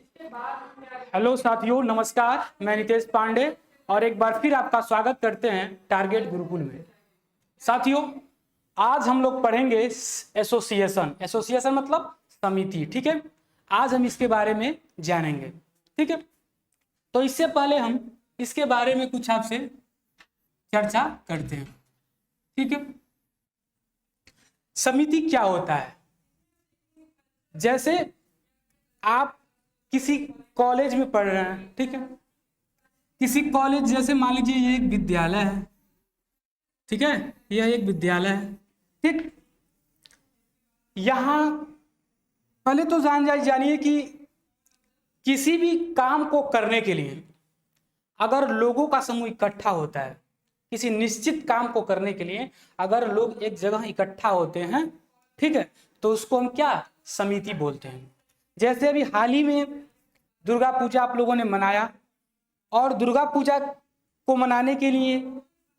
Hello साथियों, नमस्कार। मैं नितेश पांडे और एक बार फिर आपका स्वागत करते हैं टारगेट गुरुकुल में। साथियों, आज हम लोग पढ़ेंगे एसोसिएशन। एसोसिएशन मतलब समिति, ठीक है। आज हम इसके बारे में जानेंगे, ठीक है। तो इससे पहले हम इसके बारे में कुछ आपसे चर्चा करते हैं, ठीक है। समिति क्या होता है? जैसे आप किसी कॉलेज में पढ़ रहे हैं, ठीक है। किसी कॉलेज, जैसे मान लीजिए ये एक विद्यालय है, ठीक है। यह एक विद्यालय है, ठीक। यहां पहले तो जानिए कि किसी भी काम को करने के लिए अगर लोगों का समूह इकट्ठा होता है, किसी निश्चित काम को करने के लिए अगर लोग एक जगह इकट्ठा होते हैं, ठीक है, तो उसको हम क्या समिति बोलते हैं। जैसे अभी हाल ही में दुर्गा पूजा आप लोगों ने मनाया और दुर्गा पूजा को मनाने के लिए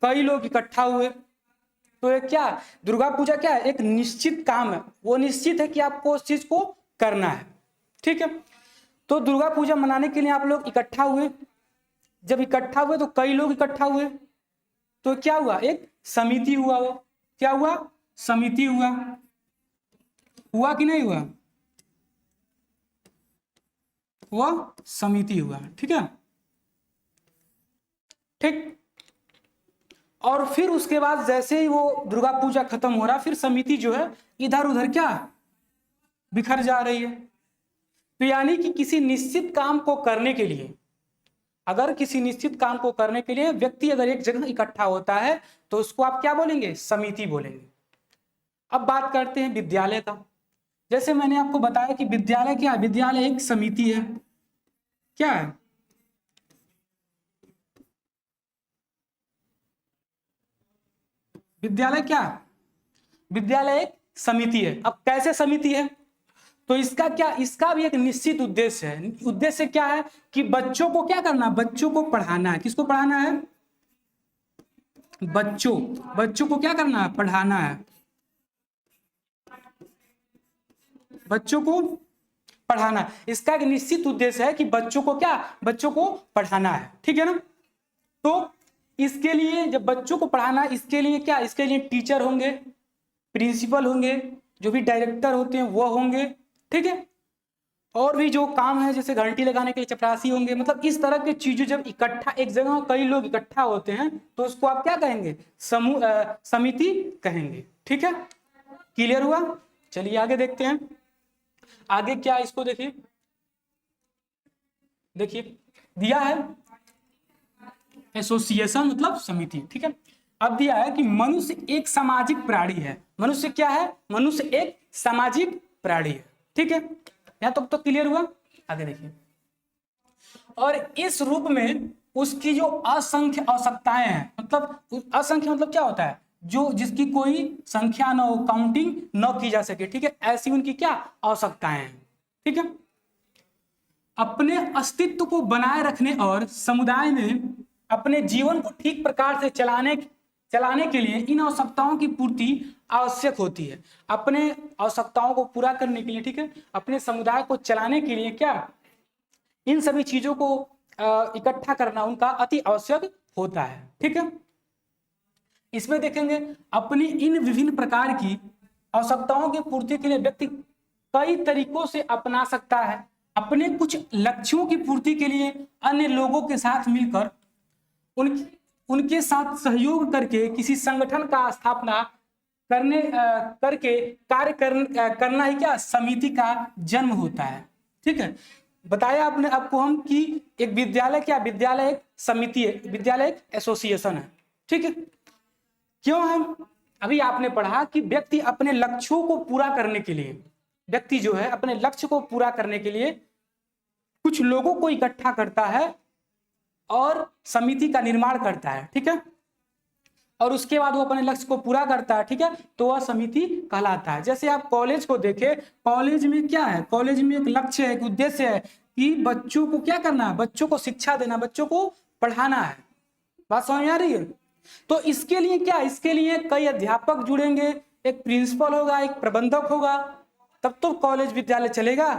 कई लोग इकट्ठा हुए, तो ये क्या, दुर्गा पूजा क्या है, एक निश्चित काम है। वो निश्चित है कि आपको उस चीज को करना है, ठीक है। तो दुर्गा पूजा मनाने के लिए आप लोग इकट्ठा हुए। जब इकट्ठा हुए तो कई लोग इकट्ठा हुए, तो क्या हुआ, एक समिति हुआ। वो क्या हुआ, समिति हुआ। हुआ कि नहीं हुआ, वह समिति हुआ, ठीक है, ठीक। और फिर उसके बाद जैसे ही वो दुर्गा पूजा खत्म हो रहा, फिर समिति जो है इधर उधर क्या बिखर जा रही है। तो यानी कि किसी निश्चित काम को करने के लिए, अगर किसी निश्चित काम को करने के लिए व्यक्ति अगर एक जगह इकट्ठा होता है तो उसको आप क्या बोलेंगे, समिति बोलेंगे। अब बात करते हैं विद्यालय का। जैसे मैंने आपको बताया कि विद्यालय क्या है, विद्यालय एक समिति है। क्या है, विद्यालय क्या, विद्यालय एक समिति है। अब कैसे समिति है, तो इसका क्या, इसका भी एक निश्चित उद्देश्य है। उद्देश्य क्या है कि बच्चों को क्या करना, बच्चों को पढ़ाना है। किसको पढ़ाना है, बच्चों को क्या करना है, पढ़ाना है। बच्चों को पढ़ाना है, इसका एक निश्चित उद्देश्य है कि बच्चों को क्या, बच्चों को पढ़ाना है, ठीक है ना। तो इसके लिए जब बच्चों को पढ़ाना, इसके लिए क्या, इसके लिए टीचर होंगे, प्रिंसिपल होंगे, जो भी डायरेक्टर होते हैं वो होंगे, ठीक है। और भी जो काम है जैसे घंटी लगाने के लिए चपरासी होंगे। मतलब इस तरह की चीजें जब इकट्ठा एक जगह कई लोग इकट्ठा होते हैं तो उसको आप क्या कहेंगे, समिति कहेंगे, ठीक है। क्लियर हुआ, चलिए आगे देखते हैं। आगे क्या, इसको देखिए, दिया है एसोसिएशन मतलब समिति, ठीक है। अब दिया है कि मनुष्य एक सामाजिक प्राणी है। मनुष्य क्या है, मनुष्य एक सामाजिक प्राणी है, ठीक है। यहां तक तो क्लियर हुआ। आगे देखिए, और इस रूप में उसकी जो असंख्य आवश्यकताएं हैं, मतलब असंख्य मतलब क्या होता है, जो जिसकी कोई संख्या न हो, काउंटिंग न की जा सके, ठीक है, ऐसी उनकी क्या आवश्यकताएं हैं, ठीक है। अपने अस्तित्व को बनाए रखने और समुदाय में अपने जीवन को ठीक प्रकार से चलाने के लिए इन आवश्यकताओं की पूर्ति आवश्यक होती है। अपने आवश्यकताओं को पूरा करने के लिए, ठीक है, अपने समुदाय को चलाने के लिए क्या, इन सभी चीजों को इकट्ठा करना उनका अति आवश्यक होता है, ठीक है। इसमें देखेंगे अपनी इन विभिन्न प्रकार की आवश्यकताओं की पूर्ति के लिए व्यक्ति कई तरीकों से अपना सकता है। अपने कुछ लक्ष्यों की पूर्ति के लिए अन्य लोगों के साथ मिलकर उनके साथ सहयोग करके किसी संगठन का स्थापना करके कार्य करना ही क्या, समिति का जन्म होता है, ठीक है। बताया आपने आपको हम कि एक विद्यालय क्या, विद्यालय एक समिति है, विद्यालय एक एसोसिएशन है, ठीक है। क्यों हम, अभी आपने पढ़ा कि व्यक्ति अपने लक्ष्यों को पूरा करने के लिए, व्यक्ति जो है अपने लक्ष्य को पूरा करने के लिए कुछ लोगों को इकट्ठा करता है और समिति का निर्माण करता है, ठीक है। और उसके बाद वो अपने लक्ष्य को पूरा करता है, ठीक है, तो वह समिति कहलाता है। जैसे आप कॉलेज को देखें, कॉलेज में क्या है, कॉलेज में एक लक्ष्य है, एक उद्देश्य है कि बच्चों को क्या करना है, बच्चों को शिक्षा देना, बच्चों को पढ़ाना है। बात समझ में आ रही है। तो इसके लिए क्या, इसके लिए कई अध्यापक जुड़ेंगे, एक प्रिंसिपल होगा, एक प्रबंधक होगा, तब तो कॉलेज विद्यालय चलेगा।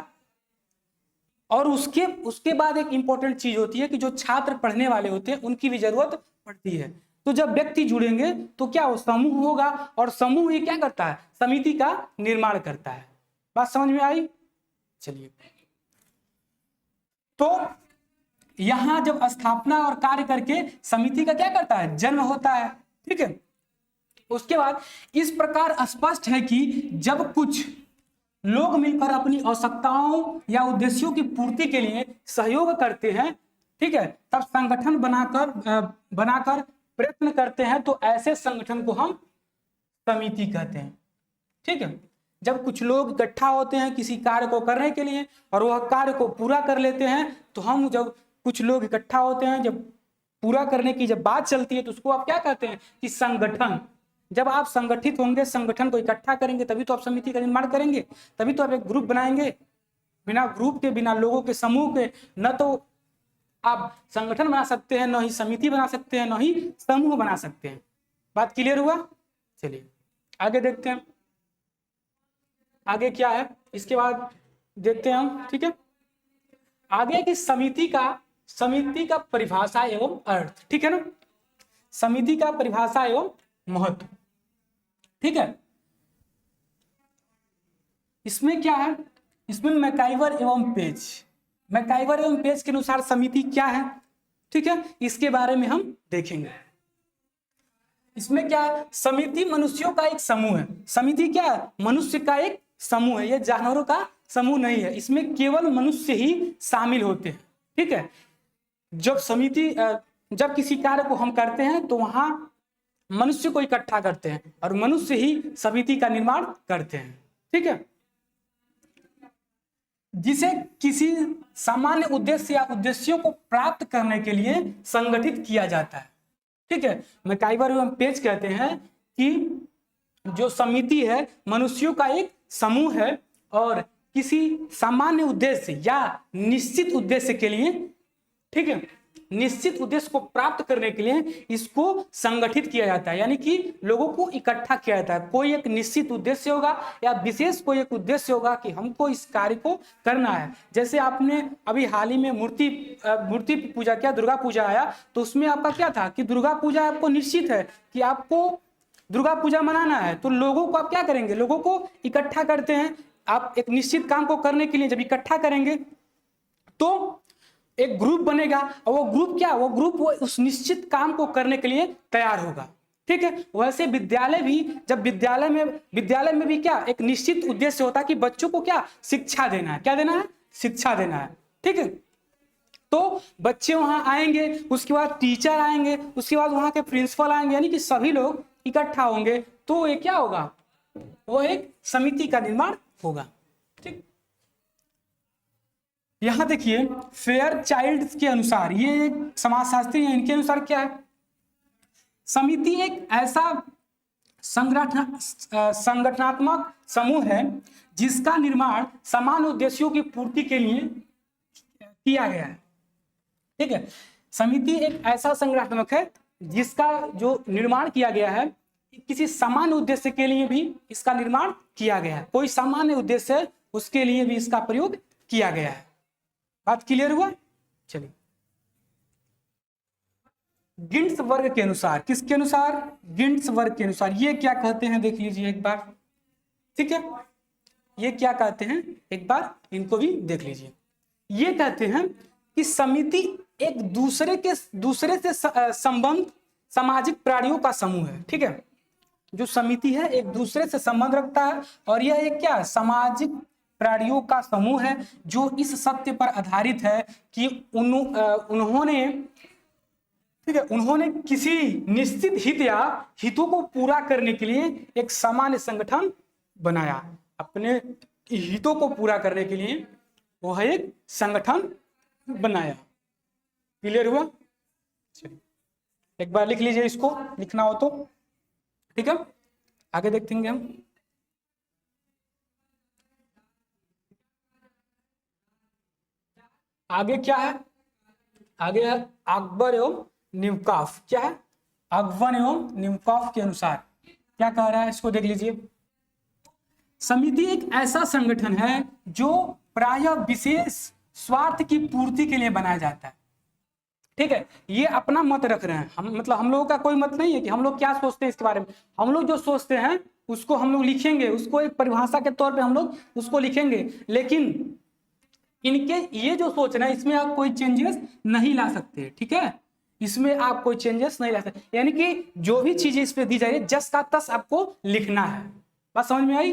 और उसके उसके बाद एक इंपॉर्टेंट चीज होती है कि जो छात्र पढ़ने वाले होते हैं उनकी भी जरूरत पड़ती है। तो जब व्यक्ति जुड़ेंगे तो क्या वो समूह होगा, और समूह ही क्या करता है, समिति का निर्माण करता है। बात समझ में आई? चलिए, तो यहां जब स्थापना और कार्य करके समिति का क्या करता है, जन्म होता है। ठीक है, उसके बाद इस प्रकार स्पष्ट है कि जब कुछ लोग मिलकर अपनी आवश्यकताओं या उद्देश्यों की पूर्ति के लिए सहयोग करते हैं, ठीक है, तब संगठन बनाकर प्रयत्न करते हैं, तो ऐसे संगठन को हम समिति कहते हैं। ठीक है, जब कुछ लोग इकट्ठा होते हैं किसी कार्य को करने के लिए और वह कार्य को पूरा कर लेते हैं, तो हम जब कुछ लोग इकट्ठा होते हैं, जब पूरा करने की जब बात चलती है, तो उसको आप क्या कहते हैं कि संगठन। जब आप संगठित होंगे, संगठन को इकट्ठा करेंगे, तभी तो आप समिति का निर्माण करेंगे, तभी तो आप एक ग्रुप बनाएंगे। बिना ग्रुप के, बिना लोगों के समूह के न तो आप संगठन बना सकते हैं, न ही समिति बना सकते हैं, न ही समूह बना सकते हैं। बात क्लियर हुआ? चलिए आगे देखते हैं, आगे क्या है इसके बाद देखते हैं हम। ठीक है, आगे की समिति का परिभाषा एवं अर्थ। ठीक है ना, समिति का परिभाषा एवं महत्व। ठीक है, इसमें क्या है, इसमें मैकाइवर एवं पेज के अनुसार समिति क्या है। ठीक है, इसके बारे में हम देखेंगे। इसमें क्या है, समिति मनुष्यों का एक समूह है। समिति क्या है, मनुष्य का एक समूह है, ये जानवरों का समूह नहीं है। इसमें केवल मनुष्य ही शामिल होते हैं। ठीक है, जब किसी कार्य को हम करते हैं तो वहां मनुष्य को इकट्ठा करते हैं और मनुष्य ही समिति का निर्माण करते हैं। ठीक है, जिसे किसी सामान्य उद्देश्य या उद्देश्यों को प्राप्त करने के लिए संगठित किया जाता है। ठीक है, मैकाइवर एवं पेज कहते हैं कि जो समिति है मनुष्यों का एक समूह है और किसी सामान्य उद्देश्य या निश्चित उद्देश्य के लिए, ठीक है, निश्चित उद्देश्य को प्राप्त करने के लिए इसको संगठित किया जाता है, यानी कि लोगों को इकट्ठा किया जाता है। कोई एक निश्चित उद्देश्य होगा या विशेष कोई एक उद्देश्य होगा कि हमको इस कार्य को करना है। जैसे आपने अभी हाल ही में मूर्ति पूजा किया, दुर्गा पूजा आया, तो उसमें आपका क्या था कि दुर्गा पूजा आपको निश्चित है कि आपको दुर्गा पूजा मनाना है, तो लोगों को आप क्या करेंगे, लोगों को इकट्ठा करते हैं। आप एक निश्चित काम को करने के लिए जब इकट्ठा करेंगे तो एक ग्रुप बनेगा, और वो ग्रुप क्या, वो ग्रुप उस निश्चित काम को करने के लिए तैयार होगा। ठीक है, वैसे विद्यालय भी, जब विद्यालय में भी क्या एक निश्चित उद्देश्य होता है कि बच्चों को क्या शिक्षा देना है, क्या देना है, शिक्षा देना है। ठीक है, तो बच्चे वहां आएंगे, उसके बाद टीचर आएंगे, उसके बाद वहां के प्रिंसिपल आएंगे, यानी कि सभी लोग इकट्ठा होंगे, तो ये क्या होगा, वो एक समिति का निर्माण होगा। ठीक, यहां देखिए फेयर चाइल्ड के अनुसार, ये एक समाजशास्त्री है, इनके अनुसार क्या है, समिति एक ऐसा संगठनात्मक समूह है जिसका निर्माण समान उद्देश्यों की पूर्ति के लिए किया गया है। ठीक है, समिति एक ऐसा संगठनात्मक है जिसका जो निर्माण किया गया है किसी सामान्य उद्देश्य के लिए भी इसका निर्माण किया गया है। कोई सामान्य उद्देश्य है उसके लिए भी इसका प्रयोग किया गया है। बात क्लियर हुआ? चलिए, गिन्स वर्ग के अनुसार, किसके अनुसार, गिन्स वर्ग के अनुसार ये क्या कहते हैं देख लीजिए एक बार। ठीक है, ये क्या कहते हैं एक बार इनको भी देख लीजिए। ये कहते हैं कि समिति एक दूसरे से संबंध सामाजिक प्राणियों का समूह है। ठीक है, जो समिति है एक दूसरे से संबंध रखता है और यह एक क्या सामाजिक प्राणियों का समूह है जो इस सत्य पर आधारित है कि उन्होंने किसी निश्चित हित या हितों को पूरा करने के लिए एक सामान्य संगठन बनाया। अपने हितों को पूरा करने के लिए वह एक संगठन बनाया। क्लियर हुआ? एक बार लिख लीजिए इसको, लिखना हो तो। ठीक है, आगे देखेंगे हम। आगे क्या है, आगे है अकबर एवं न्यूकाफ। क्या है, अकबर एवं न्यूकाफ के अनुसार क्या कह रहा है इसको देख लीजिए। समिति एक ऐसा संगठन है जो प्रायः विशेष स्वार्थ की पूर्ति के लिए बनाया जाता है। ठीक है, ये अपना मत रख रहे हैं हम, मतलब हम लोगों का कोई मत नहीं है कि हम लोग क्या सोचते हैं इसके बारे में। हम लोग जो सोचते हैं उसको हम लोग लिखेंगे, उसको एक परिभाषा के तौर पे हम लोग उसको लिखेंगे, लेकिन इनके ये जो सोच रहे हैं इसमें आप कोई चेंजेस नहीं ला सकते। ठीक है, इसमें आप कोई चेंजेस नहीं ला सकते, यानी कि जो भी चीजें इस पे दी जा रही है जस का तस आपको लिखना है। बात समझ में आई?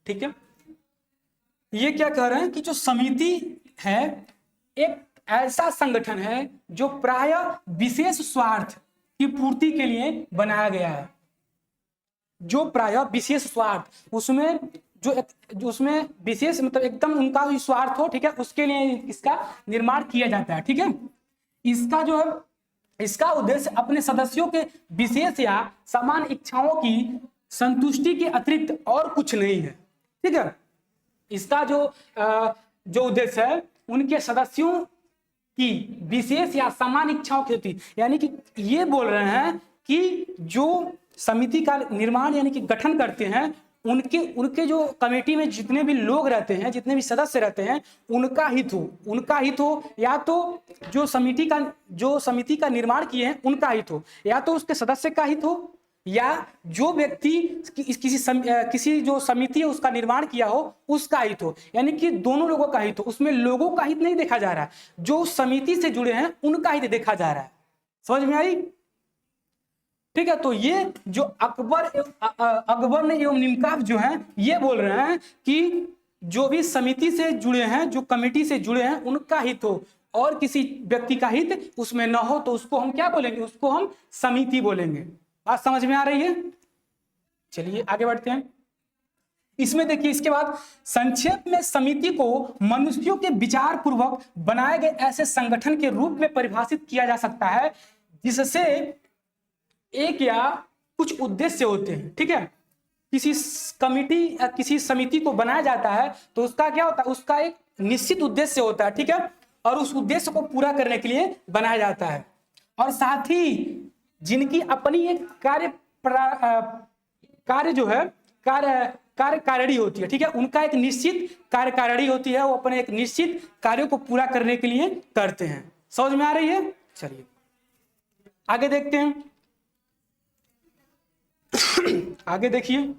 ठीक है, ये क्या कह रहे हैं कि जो समिति है एक ऐसा संगठन है जो प्राय विशेष स्वार्थ की पूर्ति के लिए बनाया गया है। जो प्राय विशेष स्वार्थ, उसमें जो उसमें विशेष मतलब एकदम उनका भी स्वार्थ हो, ठीक है, उसके लिए इसका निर्माण किया जाता है। ठीक है, इसका जो है इसका उद्देश्य अपने सदस्यों के विशेष या समान इच्छाओं की संतुष्टि के अतिरिक्त और कुछ नहीं है। ठीक है, इसका जो उद्देश्य है उनके सदस्यों की विशेष या समान इच्छाओं की होती, यानी कि ये बोल रहे हैं कि जो समिति का निर्माण यानी कि गठन करते हैं उनके जो कमेटी में जितने भी लोग रहते हैं, जितने भी सदस्य रहते हैं, उनका हित हो या तो जो समिति का निर्माण किए हैं उनका हित हो, या तो उसके सदस्य का हित हो, या जो व्यक्ति किसी जो समिति है उसका निर्माण किया हो उसका हित हो, यानी कि दोनों लोगों का हित हो। उसमें लोगों का हित नहीं देखा जा रहा है, जो समिति से जुड़े हैं उनका हित देखा जा रहा है। समझ में आई? ठीक है, तो ये जो अकबर ने एवं निमकाफ जो है ये बोल रहे हैं कि जो भी समिति से जुड़े हैं, जो कमेटी से जुड़े हैं, उनका हित हो और किसी व्यक्ति का हित उसमें न हो, तो उसको हम क्या बोलेंगे? उसको हम समिति बोलेंगे। बात समझ में आ रही है? चलिए आगे बढ़ते हैं। इसमें देखिए, इसके बाद संक्षेप में समिति को मनुष्यों के विचार पूर्वक बनाए गए ऐसे संगठन के रूप में परिभाषित किया जा सकता है जिससे एक या कुछ उद्देश्य होते हैं। ठीक है, किसी समिति को बनाया जाता है तो उसका क्या होता है? उसका एक निश्चित उद्देश्य होता है। ठीक है, और उस उद्देश्य को पूरा करने के लिए बनाया जाता है, और साथ ही जिनकी अपनी एक कार्यकारिणी होती है। ठीक है, उनका एक निश्चित कार्यकारिणी होती है, वो अपने एक निश्चित कार्यों को पूरा करने के लिए करते हैं। समझ में आ रही है? चलिए आगे देखते हैं। आगे देखिए,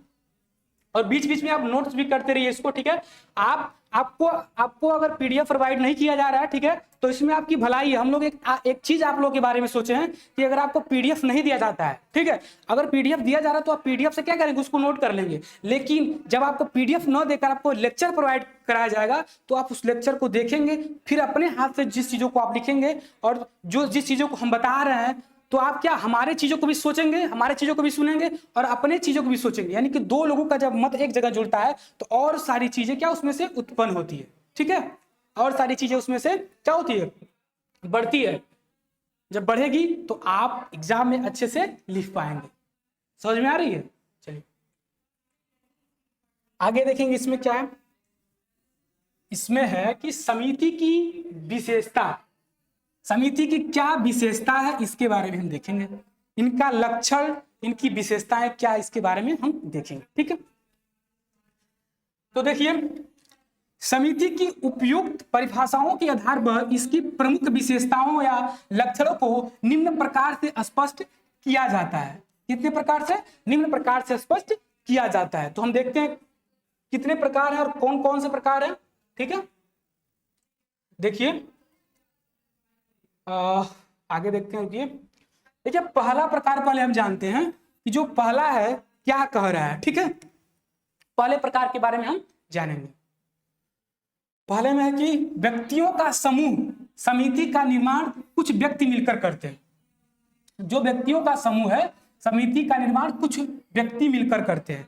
और बीच बीच में आप नोट्स भी करते रहिए इसको। ठीक है, आपको अगर पीडीएफ प्रोवाइड नहीं किया जा रहा है, ठीक है, तो इसमें आपकी भलाई है। हम लोग एक चीज आप लोगों के बारे में सोचे हैं कि अगर आपको पीडीएफ नहीं दिया जाता है, ठीक है, अगर पीडीएफ दिया जा रहा है तो आप पीडीएफ से क्या करेंगे? उसको नोट कर लेंगे। लेकिन जब आपको पीडीएफ न देकर आपको लेक्चर प्रोवाइड कराया जाएगा तो आप उस लेक्चर को देखेंगे, फिर अपने हाथ से जिस चीजों को आप लिखेंगे और जिस चीजों को हम बता रहे हैं, तो आप क्या हमारे चीजों को भी सोचेंगे, हमारे चीजों को भी सुनेंगे और अपने चीजों को भी सोचेंगे। यानी कि दो लोगों का जब मत एक जगह जुड़ता है तो और सारी चीजें क्या उसमें से उत्पन्न होती है। ठीक है, और सारी चीजें उसमें से क्या होती है? बढ़ती है। जब बढ़ेगी तो आप एग्जाम में अच्छे से लिख पाएंगे। समझ में आ रही है? चलिए आगे देखेंगे। इसमें क्या है? इसमें है कि समिति की विशेषता, समिति की क्या विशेषता है इसके बारे में हम देखेंगे। इनका लक्षण, इनकी विशेषताएं क्या, इसके बारे में हम देखेंगे। ठीक है, तो देखिए, समिति की उपयुक्त परिभाषाओं के आधार पर इसकी प्रमुख विशेषताओं या लक्षणों को निम्न प्रकार से स्पष्ट किया जाता है। कितने प्रकार से? निम्न प्रकार से स्पष्ट किया जाता है। तो हम देखते हैं कितने प्रकार हैं और कौन कौन से प्रकार हैं। ठीक है, देखिए आगे देखते हैं। देखिए पहला प्रकार पहले हम जानते हैं कि जो पहला है क्या कह रहा है। ठीक है, पहले प्रकार के बारे में हम जानेंगे। पहले में है कि व्यक्तियों का समूह समिति का निर्माण कुछ व्यक्ति मिलकर करते हैं। जो व्यक्तियों का समूह है समिति का निर्माण कुछ व्यक्ति मिलकर करते हैं।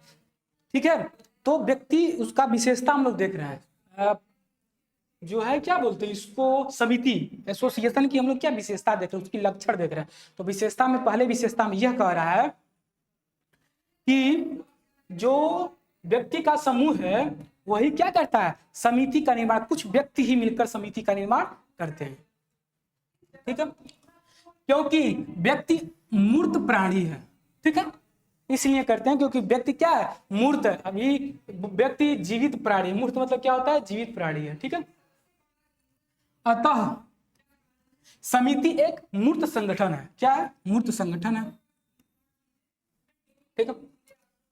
ठीक है, तो व्यक्ति उसका विशेषता हम लोग देख रहे हैं। जो है क्या बोलते हैं इसको, समिति एसोसिएशन की हम लोग क्या विशेषता देख रहे हैं, उसकी लक्षण देख रहे हैं। तो विशेषता में पहले विशेषता में यह कह रहा है कि जो व्यक्ति का समूह है वही क्या करता है? समिति का निर्माण, कुछ व्यक्ति ही मिलकर समिति का निर्माण करते हैं। ठीक है, क्योंकि व्यक्ति मूर्त प्राणी है। ठीक है, इसलिए करते हैं क्योंकि व्यक्ति क्या है? मूर्त है। अभी व्यक्ति जीवित प्राणी, मूर्त मतलब क्या होता है? जीवित प्राणी है। ठीक है, अतः समिति एक मूर्त संगठन है। क्या है? मूर्त संगठन है। ठीक है।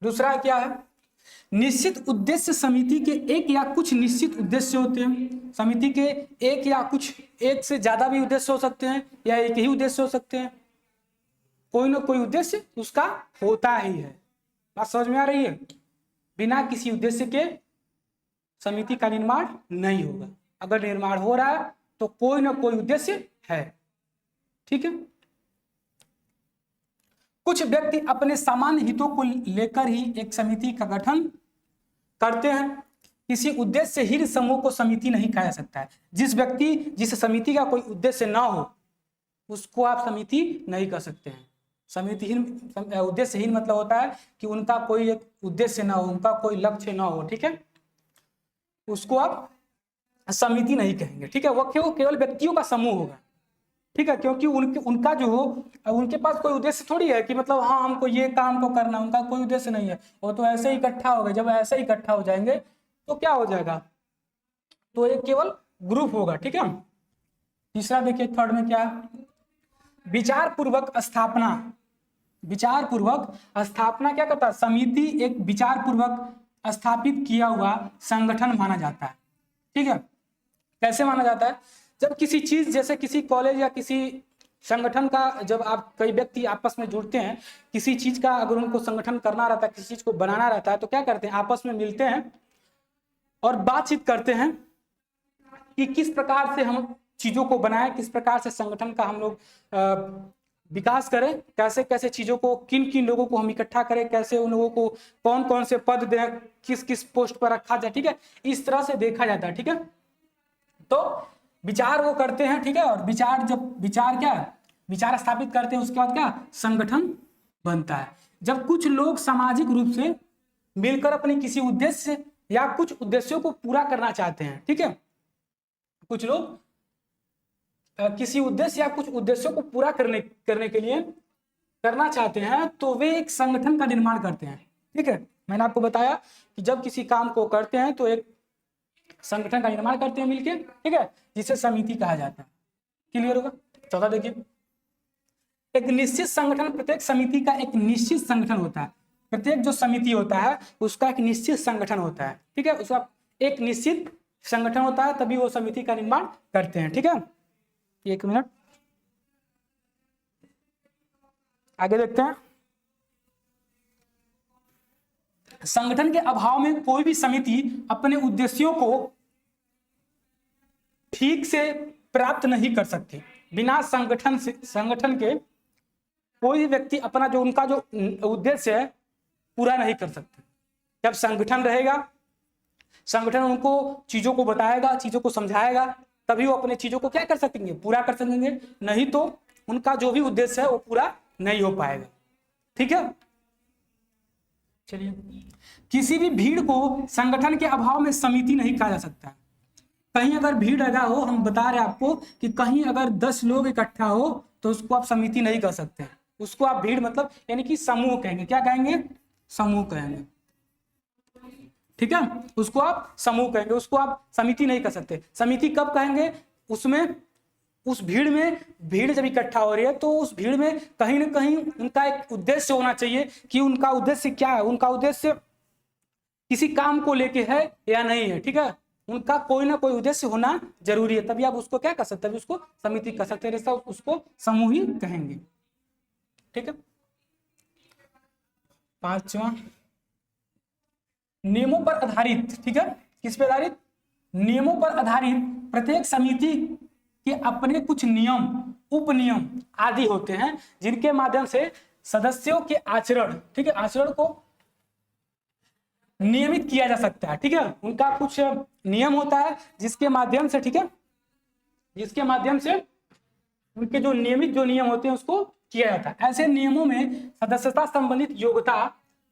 दूसरा क्या है? निश्चित उद्देश्य समिति के एक या कुछ निश्चित उद्देश्य होते हैं। समिति के एक या कुछ, एक से ज्यादा भी उद्देश्य हो सकते हैं या एक ही उद्देश्य हो सकते हैं। कोई ना कोई उद्देश्य उसका होता ही है। बात समझ में आ रही है? बिना किसी उद्देश्य के समिति का निर्माण नहीं होगा। अगर निर्माण हो रहा है तो कोई ना कोई उद्देश्य है। ठीक है। कुछ व्यक्ति अपने सामान्य हितों को लेकर ही एक समिति का गठन करते हैं। किसी उद्देश्य हीन समूह को समिति नहीं कहा जा सकता है। जिस समिति का कोई उद्देश्य ना हो उसको आप समिति नहीं कर सकते हैं। समितिहीन, उद्देश्यहीन मतलब होता है कि उनका कोई एक उद्देश्य ना हो, उनका कोई लक्ष्य ना हो। ठीक है, उसको आप समिति नहीं कहेंगे। ठीक है, वो केवल व्यक्तियों का समूह होगा। ठीक है, क्योंकि उनका जो हो, उनके पास कोई उद्देश्य थोड़ी है कि मतलब हाँ हमको ये काम को करना, उनका कोई उद्देश्य नहीं है। वो तो ऐसे ही इकट्ठा हो गए। जब ऐसे ही इकट्ठा हो जाएंगे तो क्या हो जाएगा? तो ये केवल ग्रुप होगा। ठीक है। तीसरा देखिए, थर्ड में क्या है? विचार पूर्वक स्थापना। विचार पूर्वक स्थापना क्या करता है? समिति एक विचार पूर्वक स्थापित किया हुआ संगठन माना जाता है। ठीक है, कैसे माना जाता है? जब किसी चीज, जैसे किसी कॉलेज या किसी संगठन का, जब आप कई व्यक्ति आपस में जुड़ते हैं, किसी चीज का अगर उनको संगठन करना रहता है, किसी चीज को बनाना रहता है, तो क्या करते हैं? आपस में मिलते हैं और बातचीत करते हैं कि किस प्रकार से हम चीजों को बनाएं, किस प्रकार से संगठन का हम लोग विकास करें, कैसे कैसे चीजों को, किन किन लोगों को हम इकट्ठा करें, कैसे उन लोगों को कौन कौन से पद दें, किस किस पोस्ट पर रखा जाए। ठीक है, इस तरह से देखा जाता है। ठीक है, तो विचार वो करते हैं। ठीक है, और विचार स्थापित करते हैं, उसके बाद क्या? संगठन बनता है। जब कुछ लोग सामाजिक रूप से मिलकर अपने किसी उद्देश्य या कुछ उद्देश्यों को पूरा करना चाहते हैं। ठीक है, कुछ लोग किसी उद्देश्य या कुछ उद्देश्यों को पूरा करने के लिए करना चाहते हैं, तो वे एक संगठन का निर्माण करते हैं। ठीक है, मैंने आपको बताया कि जब किसी काम को करते हैं तो एक संगठन का निर्माण करते हैं मिलके। ठीक है, जिसे समिति कहा जाता है। क्लियर होगा? चौथा देखिए, एक निश्चित संगठन, प्रत्येक समिति का एक निश्चित संगठन होता है। प्रत्येक जो समिति होता है उसका एक निश्चित संगठन होता है। ठीक है, उसका एक निश्चित संगठन होता है, तभी वो समिति का निर्माण करते हैं। ठीक है, एक मिनट आगे देखते हैं। संगठन के अभाव में कोई भी समिति अपने उद्देश्यों को ठीक से प्राप्त नहीं कर सकती। बिना संगठन के कोई भी व्यक्ति अपना जो उनका जो उद्देश्य है पूरा नहीं कर सकते। जब संगठन रहेगा, संगठन उनको चीजों को बताएगा, चीजों को समझाएगा, तभी वो अपने चीजों को क्या कर सकेंगे? पूरा कर सकेंगे। नहीं तो उनका जो भी उद्देश्य है वो पूरा नहीं हो पाएगा। ठीक है, चलिए, किसी भी भीड़ को संगठन के अभाव में समिति नहीं कहा जा सकता। कहीं अगर भीड़ लगा हो, हम बता रहे आपको कि कहीं अगर 10 लोग इकट्ठा हो तो उसको आप समिति नहीं कर सकते। उसको आप भीड़ मतलब यानी कि समूह कहेंगे। क्या कहेंगे? समूह कहेंगे। ठीक है, उसको आप समूह कहेंगे, उसको आप समिति नहीं कर सकते। समिति कब कहेंगे? उसमें, उस भीड़ में, भीड़ जब इकट्ठा हो रही है तो उस भीड़ में कहीं ना कहीं उनका एक उद्देश्य होना चाहिए कि उनका उद्देश्य क्या है, उनका उद्देश्य किसी काम को लेके है या नहीं है। ठीक है, उनका कोई ना कोई उद्देश्य होना जरूरी है, तभी आप उसको क्या कर सकते हैं? उसको समिति कर सकते हैं, उसको समूह ही कहेंगे। ठीक है, पांचवा, नियमों पर आधारित। ठीक है, किस पर आधारित? नियमों पर आधारित। प्रत्येक समिति के अपने कुछ नियम, उपनियम आदि होते हैं जिनके माध्यम से सदस्यों के आचरण, ठीक है, आचरण को नियमित किया जा सकता है। ठीक है, उनका कुछ नियम होता है जिसके माध्यम से, ठीक है, जिसके माध्यम से उनके जो नियमित जो नियम होते हैं उसको किया जाता है। ऐसे नियमों में सदस्यता संबंधित योग्यता,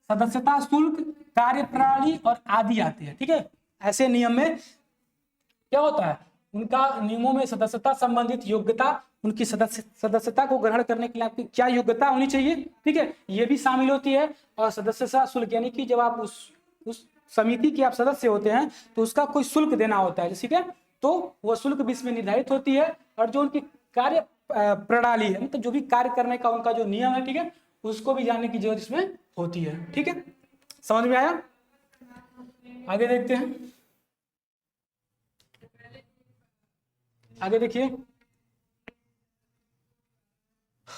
सदस्यता शुल्क, कार्यप्रणाली और आदि आते हैं। ठीक है, ऐसे नियम में क्या होता है? उनका नियमों में सदस्यता संबंधित योग्यता, उनकी सदस्यता को ग्रहण करने के लिए आपकी क्या योग्यता होनी चाहिए, ठीक है, ये भी शामिल होती है। और सदस्यता शुल्क यानी कि जब आप उस समिति के आप सदस्य होते हैं तो उसका कोई शुल्क देना होता है। ठीक है, तो वह शुल्क बीच में निर्धारित होती है, और जो उनकी कार्य प्रणाली है, मतलब जो भी कार्य करने का उनका जो नियम है, ठीक है, उसको भी जानने की जरूरत इसमें होती है। ठीक है, समझ में आया? आगे देखते हैं, आगे देखिए,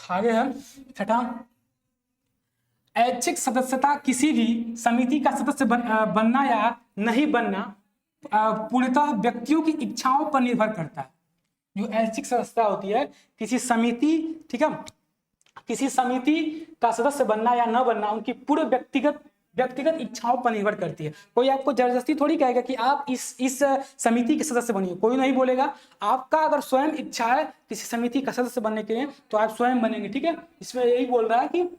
आगे है छठा, ऐच्छिक सदस्यता किसी भी समिति का सदस्य बनना या नहीं बनना पूर्णतः व्यक्तियों की इच्छाओं पर निर्भर करता है। जो ऐच्छिक सदस्यता होती है किसी समिति, ठीक है, किसी समिति का सदस्य बनना या न बनना उनकी पूरे व्यक्तिगत इच्छाओं पर निर्भर करती है। कोई आपको जबरदस्ती थोड़ी कहेगा कि आप इस समिति के सदस्य बनिए, कोई नहीं बोलेगा। आपका अगर स्वयं इच्छा है किसी समिति का सदस्य बनने के लिए तो आप स्वयं बनेंगे। ठीक है, इसमें यही बोल रहा है कि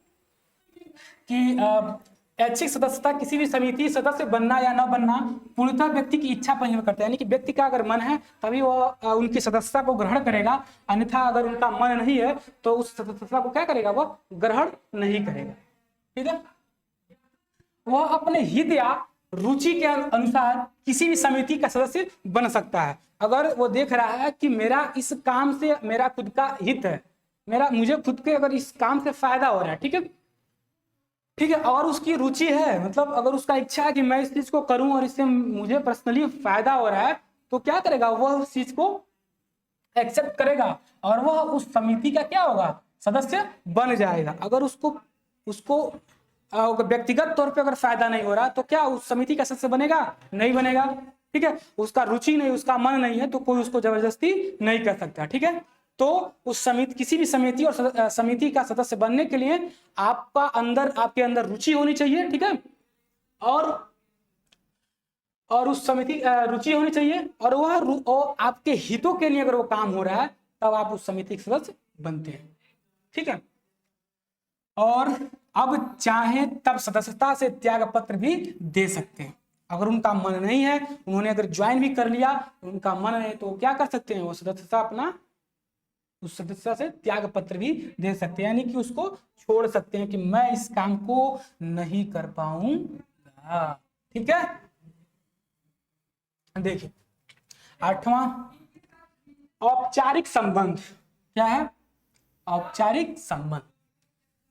ऐच्छिक सदस्यता किसी भी समिति सदस्य बनना या न बनना पूर्णतः व्यक्ति की इच्छा पर निर्भर करता है। यानी कि व्यक्ति का अगर मन है तभी वह उनकी सदस्यता को ग्रहण करेगा, अन्यथा अगर उनका मन नहीं है तो उस सदस्यता को क्या करेगा, वह ग्रहण नहीं करेगा। ठीक है, वह अपने हित या रुचि के अनुसार किसी भी समिति का सदस्य बन सकता है। अगर वो देख रहा है कि मेरा इस काम से मेरा खुद का हित है, मुझे खुद के अगर इस काम से फायदा हो रहा है, ठीक है, और उसकी रुचि है, मतलब अगर उसका इच्छा है कि मैं इस चीज को करूं और इससे मुझे पर्सनली फायदा हो रहा है, तो क्या करेगा, वह उस चीज को एक्सेप्ट करेगा और वह उस समिति का क्या होगा, सदस्य बन जाएगा। अगर उसको व्यक्तिगत तौर पे अगर फायदा नहीं हो रहा तो क्या उस समिति का सदस्य बनेगा, नहीं बनेगा। ठीक है, उसका रुचि नहीं, उसका मन नहीं है तो कोई उसको जबरदस्ती नहीं कर सकता। ठीक है, तो उस समिति, किसी भी समिति और समिति का सदस्य बनने के लिए आपके अंदर रुचि होनी चाहिए। ठीक है, और उस समिति रुचि होनी चाहिए, और वह आपके हितों के लिए अगर वो काम हो रहा है तब आप उस समिति के सदस्य बनते हैं। ठीक है, और अब चाहे तब सदस्यता से त्याग पत्र भी दे सकते हैं। अगर उनका मन नहीं है, उन्होंने अगर ज्वाइन भी कर लिया, उनका मन है तो क्या कर सकते हैं, वो सदस्यता उस सदस्यता से त्याग पत्र भी दे सकते हैं, यानी कि उसको छोड़ सकते हैं कि मैं इस काम को नहीं कर पाऊंगा। ठीक है, देखिए आठवां, औपचारिक संबंध। क्या है, औपचारिक संबंध।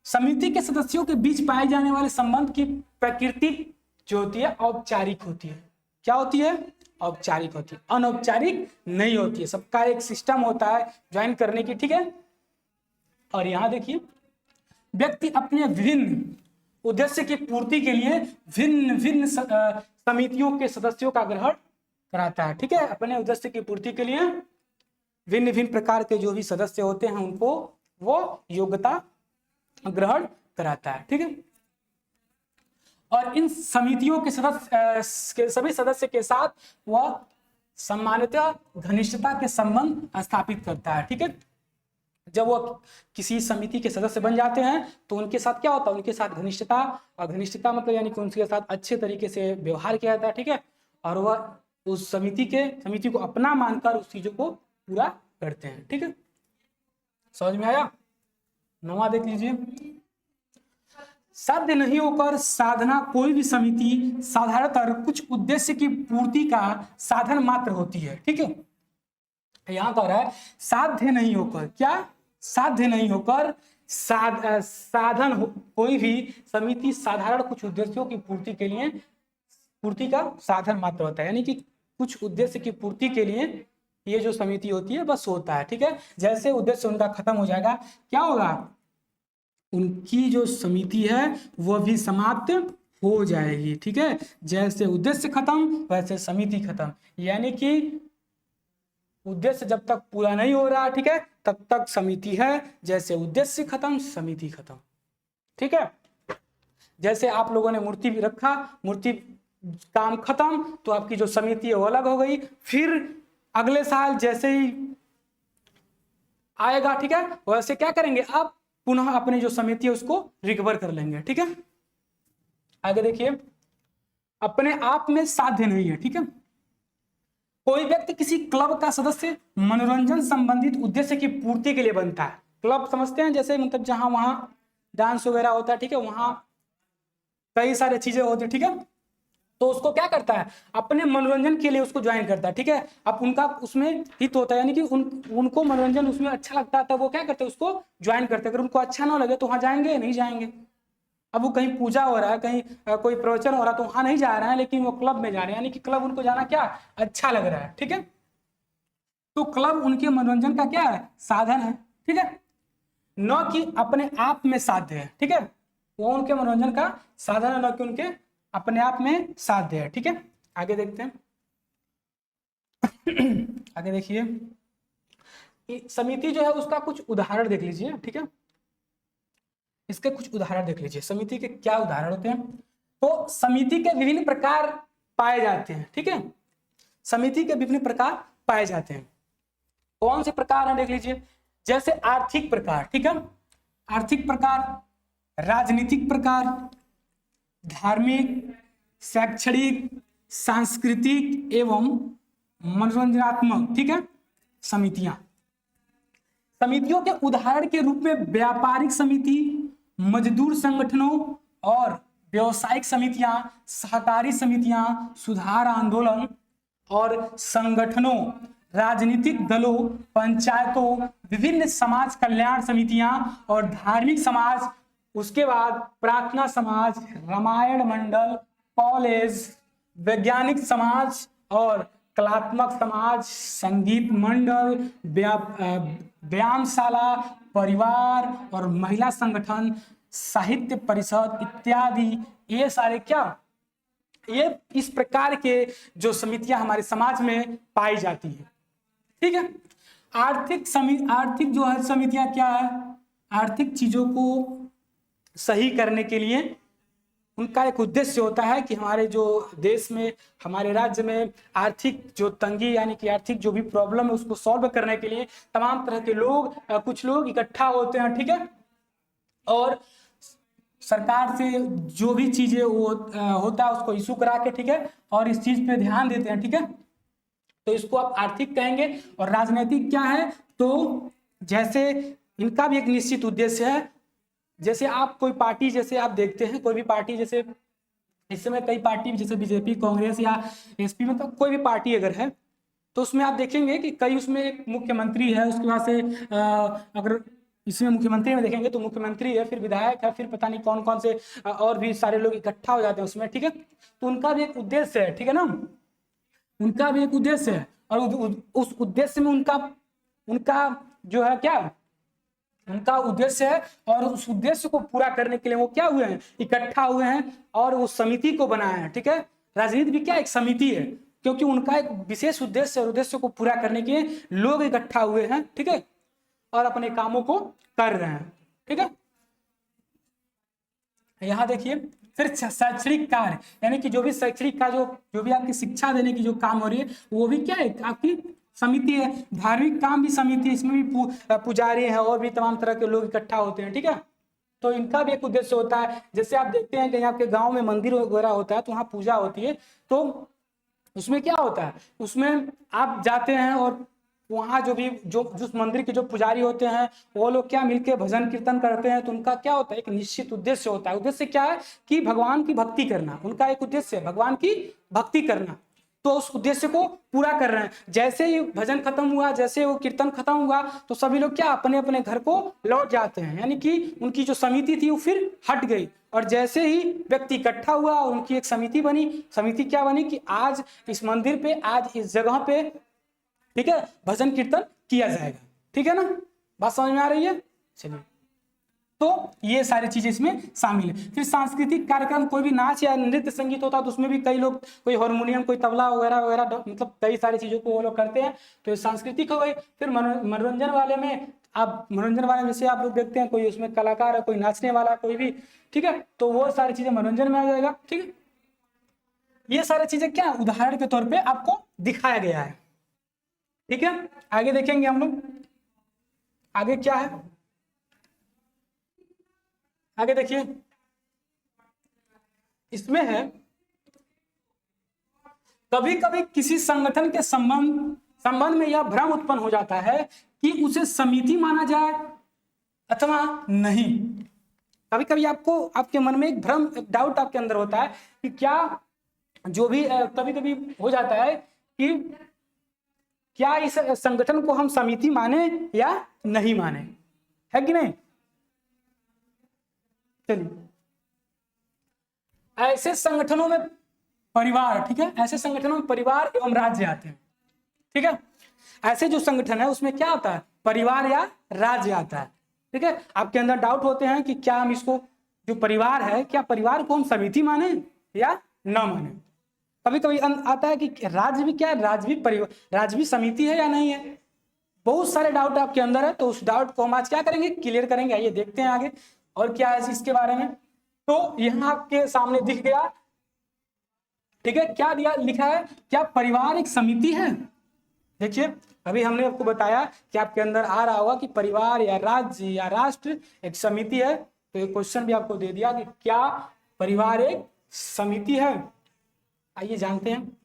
समिति के सदस्यों के बीच पाए जाने वाले संबंध की प्रकृति जो होती है औपचारिक होती है। क्या होती है, औपचारिक होती है, अनौपचारिक नहीं होती है। सबका एक सिस्टम होता है ज्वाइन करने की। ठीक है, और यहां देखिए, व्यक्ति अपने विभिन्न उद्देश्य की पूर्ति के लिए भिन्न भिन्न समितियों के सदस्यों का ग्रहण कराता है। ठीक है, अपने उद्देश्य की पूर्ति के लिए भिन्न भिन्न प्रकार के जो भी सदस्य होते हैं उनको वो योग्यता ग्रहण कराता है। ठीक है, और इन समितियों के सभी सदस्य के साथ वह सम्मानिता घनिष्ठता के संबंध स्थापित करता है। ठीक है, जब वो किसी समिति के सदस्य बन जाते हैं तो उनके साथ क्या होता है, उनके साथ घनिष्ठता, और घनिष्ठता मतलब यानी कि उनके साथ अच्छे तरीके से व्यवहार किया जाता है। ठीक है, और वह उस समिति को अपना मानकर उस चीजों को पूरा करते हैं। ठीक है, समझ में आया? 9वां देख लीजिए, साध्य नहीं होकर साधना कोई भी समिति साधारणतः कुछ उद्देश्य की पूर्ति का साधन मात्र होती है। ठीक है, यहां कह रहा है साध्य नहीं होकर, क्या साध्य नहीं होकर साधन कोई भी समिति साधारण कुछ उद्देश्यों की पूर्ति का साधन मात्र होता है। यानी कि कुछ उद्देश्य की पूर्ति के लिए ये जो समिति होती है बस होता है। ठीक है, जैसे उद्देश्य उनका खत्म हो जाएगा, क्या होगा, उनकी जो समिति है वह भी समाप्त हो जाएगी। ठीक है, जैसे उद्देश्य खत्म वैसे समिति खत्म। यानी कि उद्देश्य जब तक पूरा नहीं हो रहा, ठीक है, तब तक समिति है, जैसे उद्देश्य खत्म समिति खत्म। ठीक है, जैसे आप लोगों ने मूर्ति भी रखा, मूर्ति काम खत्म तो आपकी जो समिति है वो अलग हो गई, फिर अगले साल जैसे ही आएगा, ठीक है, वैसे क्या करेंगे, आप पुनः अपनी जो समिति है उसको रिकवर कर लेंगे। ठीक है, आगे देखिए, अपने आप में साध्य नहीं है। ठीक है, कोई व्यक्ति किसी क्लब का सदस्य मनोरंजन संबंधित उद्देश्य की पूर्ति के लिए बनता है। क्लब समझते हैं, जैसे मतलब जहां वहां डांस वगैरह होता है। ठीक है, वहां कई सारी चीजें होती है। ठीक है, तो उसको क्या करता है, अपने मनोरंजन के लिए उसको ज्वाइन करता है, ठीक है। अब उनका उसमें हित होता है, यानी कि उनको मनोरंजन उसमें अच्छा लगता है, तब वो क्या करते हैं, उसको ज्वाइन करते हैं। अगर उनको अच्छा ना लगे तो वहां जाएंगे नहीं जाएंगे। अब वो कहीं पूजा हो रहा है, कहीं कोई प्रवचन हो रहा है, तो वहां नहीं जा रहे हैं, लेकिन वो क्लब में जा रहे हैं, यानी कि क्लब उनको जाना क्या अच्छा लग रहा है, ठीक है। तो क्लब उनके मनोरंजन का क्या है, साधन है, ठीक है, न कि अपने आप में साध्य है, ठीक है। वो उनके मनोरंजन का साधन है, न कि उनके अपने आप में साध्य है, ठीक है। आगे देखते हैं। आगे देखिए, समिति जो है उसका कुछ उदाहरण देख लीजिए, ठीक है। इसके कुछ उदाहरण देख लीजिए, समिति के क्या उदाहरण होते हैं। तो समिति के विभिन्न प्रकार पाए जाते हैं, ठीक है। समिति के विभिन्न प्रकार पाए जाते हैं। कौन से प्रकार हैं देख लीजिए, जैसे आर्थिक प्रकार, ठीक है, आर्थिक प्रकार, राजनीतिक प्रकार, धार्मिक, शैक्षणिक, सांस्कृतिक एवं मनोरंजनात्मक, ठीक है, समितियां। समितियों के उदाहरण के रूप में व्यापारिक समिति, मजदूर संगठनों और व्यवसायिक समितियां, सहकारी समितियां, सुधार आंदोलन और संगठनों, राजनीतिक दलों, पंचायतों, विभिन्न समाज कल्याण समितियां और धार्मिक समाज, उसके बाद प्रार्थना समाज, रामायण मंडल, कॉलेज, वैज्ञानिक समाज और कलात्मक समाज, संगीत मंडल, व्यायामशाला, परिवार और महिला संगठन, साहित्य परिषद इत्यादि, ये सारे क्या, ये इस प्रकार के जो समितियां हमारे समाज में पाई जाती है, ठीक है। आर्थिक जो है समितियां क्या है, आर्थिक चीजों को सही करने के लिए उनका एक उद्देश्य होता है कि हमारे जो देश में, हमारे राज्य में आर्थिक जो तंगी, यानी कि आर्थिक जो भी प्रॉब्लम है उसको सॉल्व करने के लिए तमाम तरह के लोग, कुछ लोग इकट्ठा होते हैं, ठीक है, और सरकार से जो भी चीजें वो होता है उसको इशू करा के, ठीक है, और इस चीज पे ध्यान देते हैं, ठीक है। तो इसको आप आर्थिक कहेंगे। और राजनीतिक क्या है, तो जैसे इनका भी एक निश्चित उद्देश्य है। जैसे आप कोई पार्टी, जैसे आप देखते हैं कोई भी पार्टी, जैसे इस समय कई पार्टी जैसे बीजेपी, कांग्रेस या एसपी, मतलब कोई भी पार्टी अगर है तो उसमें आप देखेंगे कि कई, उसमें एक मुख्यमंत्री है, उसके बाद से अगर इसमें मुख्यमंत्री में देखेंगे तो मुख्यमंत्री है, फिर विधायक है, फिर पता नहीं कौन कौन से और भी सारे लोग इकट्ठा हो जाते हैं उसमें, ठीक है। तो उनका भी एक उद्देश्य है, ठीक है ना, उनका भी एक उद्देश्य है। और उस उद्देश्य में उनका जो है क्या, उनका उद्देश्य है, और उस उद्देश्य को पूरा करने के लिए वो क्या हुए हैं, इकट्ठा हुए हैं और उस समिति को बनाया है, ठीक है। राजनीति भी क्या एक समिति है, क्योंकि उनका एक विशेष उद्देश्य और उद्देश्य को पूरा करने के लिए लोग इकट्ठा हुए हैं, ठीक है, और अपने कामों को कर रहे हैं, ठीक है। यहां देखिए, फिर शैक्षणिक कार्य, यानी कि जो भी शैक्षणिक का जो भी आपकी शिक्षा देने की जो काम हो रही है वो भी क्या है, आपकी समिति है। धार्मिक काम भी समिति है, इसमें भी पुजारी है और भी तमाम तरह के लोग इकट्ठा होते हैं, ठीक है। तो इनका भी एक उद्देश्य होता है। जैसे आप देखते हैं कि आपके गांव में मंदिर वगैरह होता है तो वहां पूजा होती है, तो उसमें क्या होता है, उसमें आप जाते हैं और वहां जो भी जो जिस मंदिर के जो पुजारी होते हैं वो लोग क्या मिलके भजन कीर्तन करते हैं, तो उनका क्या होता है, एक निश्चित उद्देश्य होता है। उद्देश्य क्या है कि भगवान की भक्ति करना, उनका एक उद्देश्य है भगवान की भक्ति करना। तो उस उद्देश्य को पूरा कर रहे हैं। जैसे ही भजन खत्म हुआ, जैसे वो कीर्तन खत्म हुआ, तो सभी लोग क्या अपने अपने घर को लौट जाते हैं, यानी कि उनकी जो समिति थी वो फिर हट गई। और जैसे ही व्यक्ति इकट्ठा हुआ और उनकी एक समिति बनी, समिति क्या बनी कि आज इस मंदिर पे, आज इस जगह पे, ठीक है, भजन कीर्तन किया जाएगा, ठीक है ना, बात समझ में आ रही है। चलिए, तो ये सारी चीजें इसमें शामिल है। फिर सांस्कृतिक कार्यक्रम, कोई भी नाच या नृत्य संगीत होता है तो उसमें भी कई लोग, कोई हारमोनियम, कोई तबला वगैरह वगैरह, मतलब कई सारी चीजों को वो लोग करते हैं, तो ये सांस्कृतिक हो गई। फिर मनोरंजन वाले में, आप मनोरंजन वाले में से आप लोग देखते हैं कोई उसमें कलाकार है, कोई नाचने वाला, कोई भी, ठीक है, तो वो सारी चीजें मनोरंजन में आ जाएगा, ठीक है। ये सारी चीजें क्या उदाहरण के तौर पर आपको दिखाया गया है, ठीक है। आगे देखेंगे हम लोग, आगे क्या है, आगे देखिए, इसमें है कभी कभी किसी संगठन के संबंध में यह भ्रम उत्पन्न हो जाता है कि उसे समिति माना जाए अथवा नहीं। कभी कभी आपको, आपके मन में एक भ्रम, एक डाउट आपके अंदर होता है कि क्या जो भी कभी कभी हो जाता है कि क्या इस संगठन को हम समिति माने या नहीं माने, है कि नहीं। चलिए, ऐसे संगठनों में परिवार, ठीक है, ऐसे संगठनों में परिवार एवं राज्य आते हैं, ठीक है। ऐसे जो संगठन है उसमें क्या आता है, परिवार या राज्य आता है, ठीक है। आपके अंदर डाउट होते हैं कि क्या हम इसको, जो परिवार है, क्या परिवार को हम समिति माने या न माने। कभी कभी आता है कि राज्य भी क्या है, राज्य भी परिवार, राज्य भी समिति है या नहीं है। बहुत सारे डाउट आपके अंदर है, तो उस डाउट को हम आज क्या करेंगे, क्लियर करेंगे। आइए देखते हैं आगे और क्या है इसके बारे में। तो यहाँ आपके सामने दिख गया, ठीक है, क्या दिया लिखा है, क्या परिवार एक समिति है। देखिए, अभी हमने आपको बताया कि आपके अंदर आ रहा होगा कि परिवार या राज्य या राष्ट्र एक समिति है। तो एक क्वेश्चन भी आपको दे दिया कि क्या परिवार एक समिति है। आइए जानते हैं।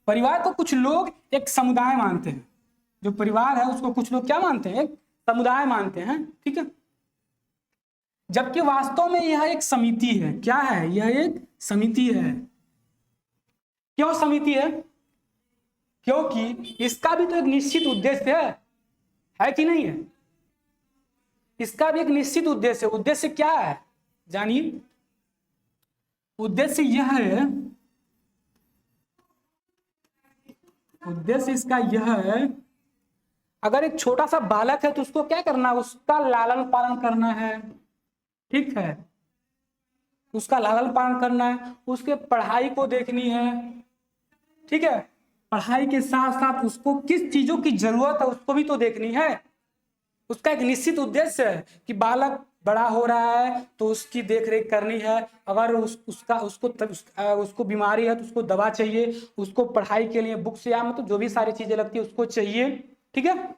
परिवार को कुछ लोग एक समुदाय मानते हैं। जो परिवार है उसको कुछ लोग क्या मानते हैं, एक समुदाय मानते हैं, ठीक है। जबकि वास्तव में यह एक समिति है। क्या है, यह एक समिति है। क्यों समिति है, क्योंकि इसका भी तो एक निश्चित उद्देश्य है कि नहीं है। इसका भी एक निश्चित उद्देश्य है। उद्देश्य क्या है जानिए। उद्देश्य यह है, उद्देश्य इसका यह है, अगर एक छोटा सा बालक है तो उसको क्या करना है, उसका लालन पालन करना है, ठीक है। उसका लालन पालन करना है, उसके पढ़ाई को देखनी है, ठीक है। पढ़ाई के साथ साथ उसको किस चीजों की जरूरत है उसको भी तो देखनी है। उसका एक निश्चित उद्देश्य है कि बालक बड़ा हो रहा है तो उसकी देखरेख करनी है। अगर उसको बीमारी है तो उसको दवा चाहिए, उसको पढ़ाई के लिए बुक्स या मतलब जो भी सारी चीजें लगती है उसको चाहिए, ठीक है।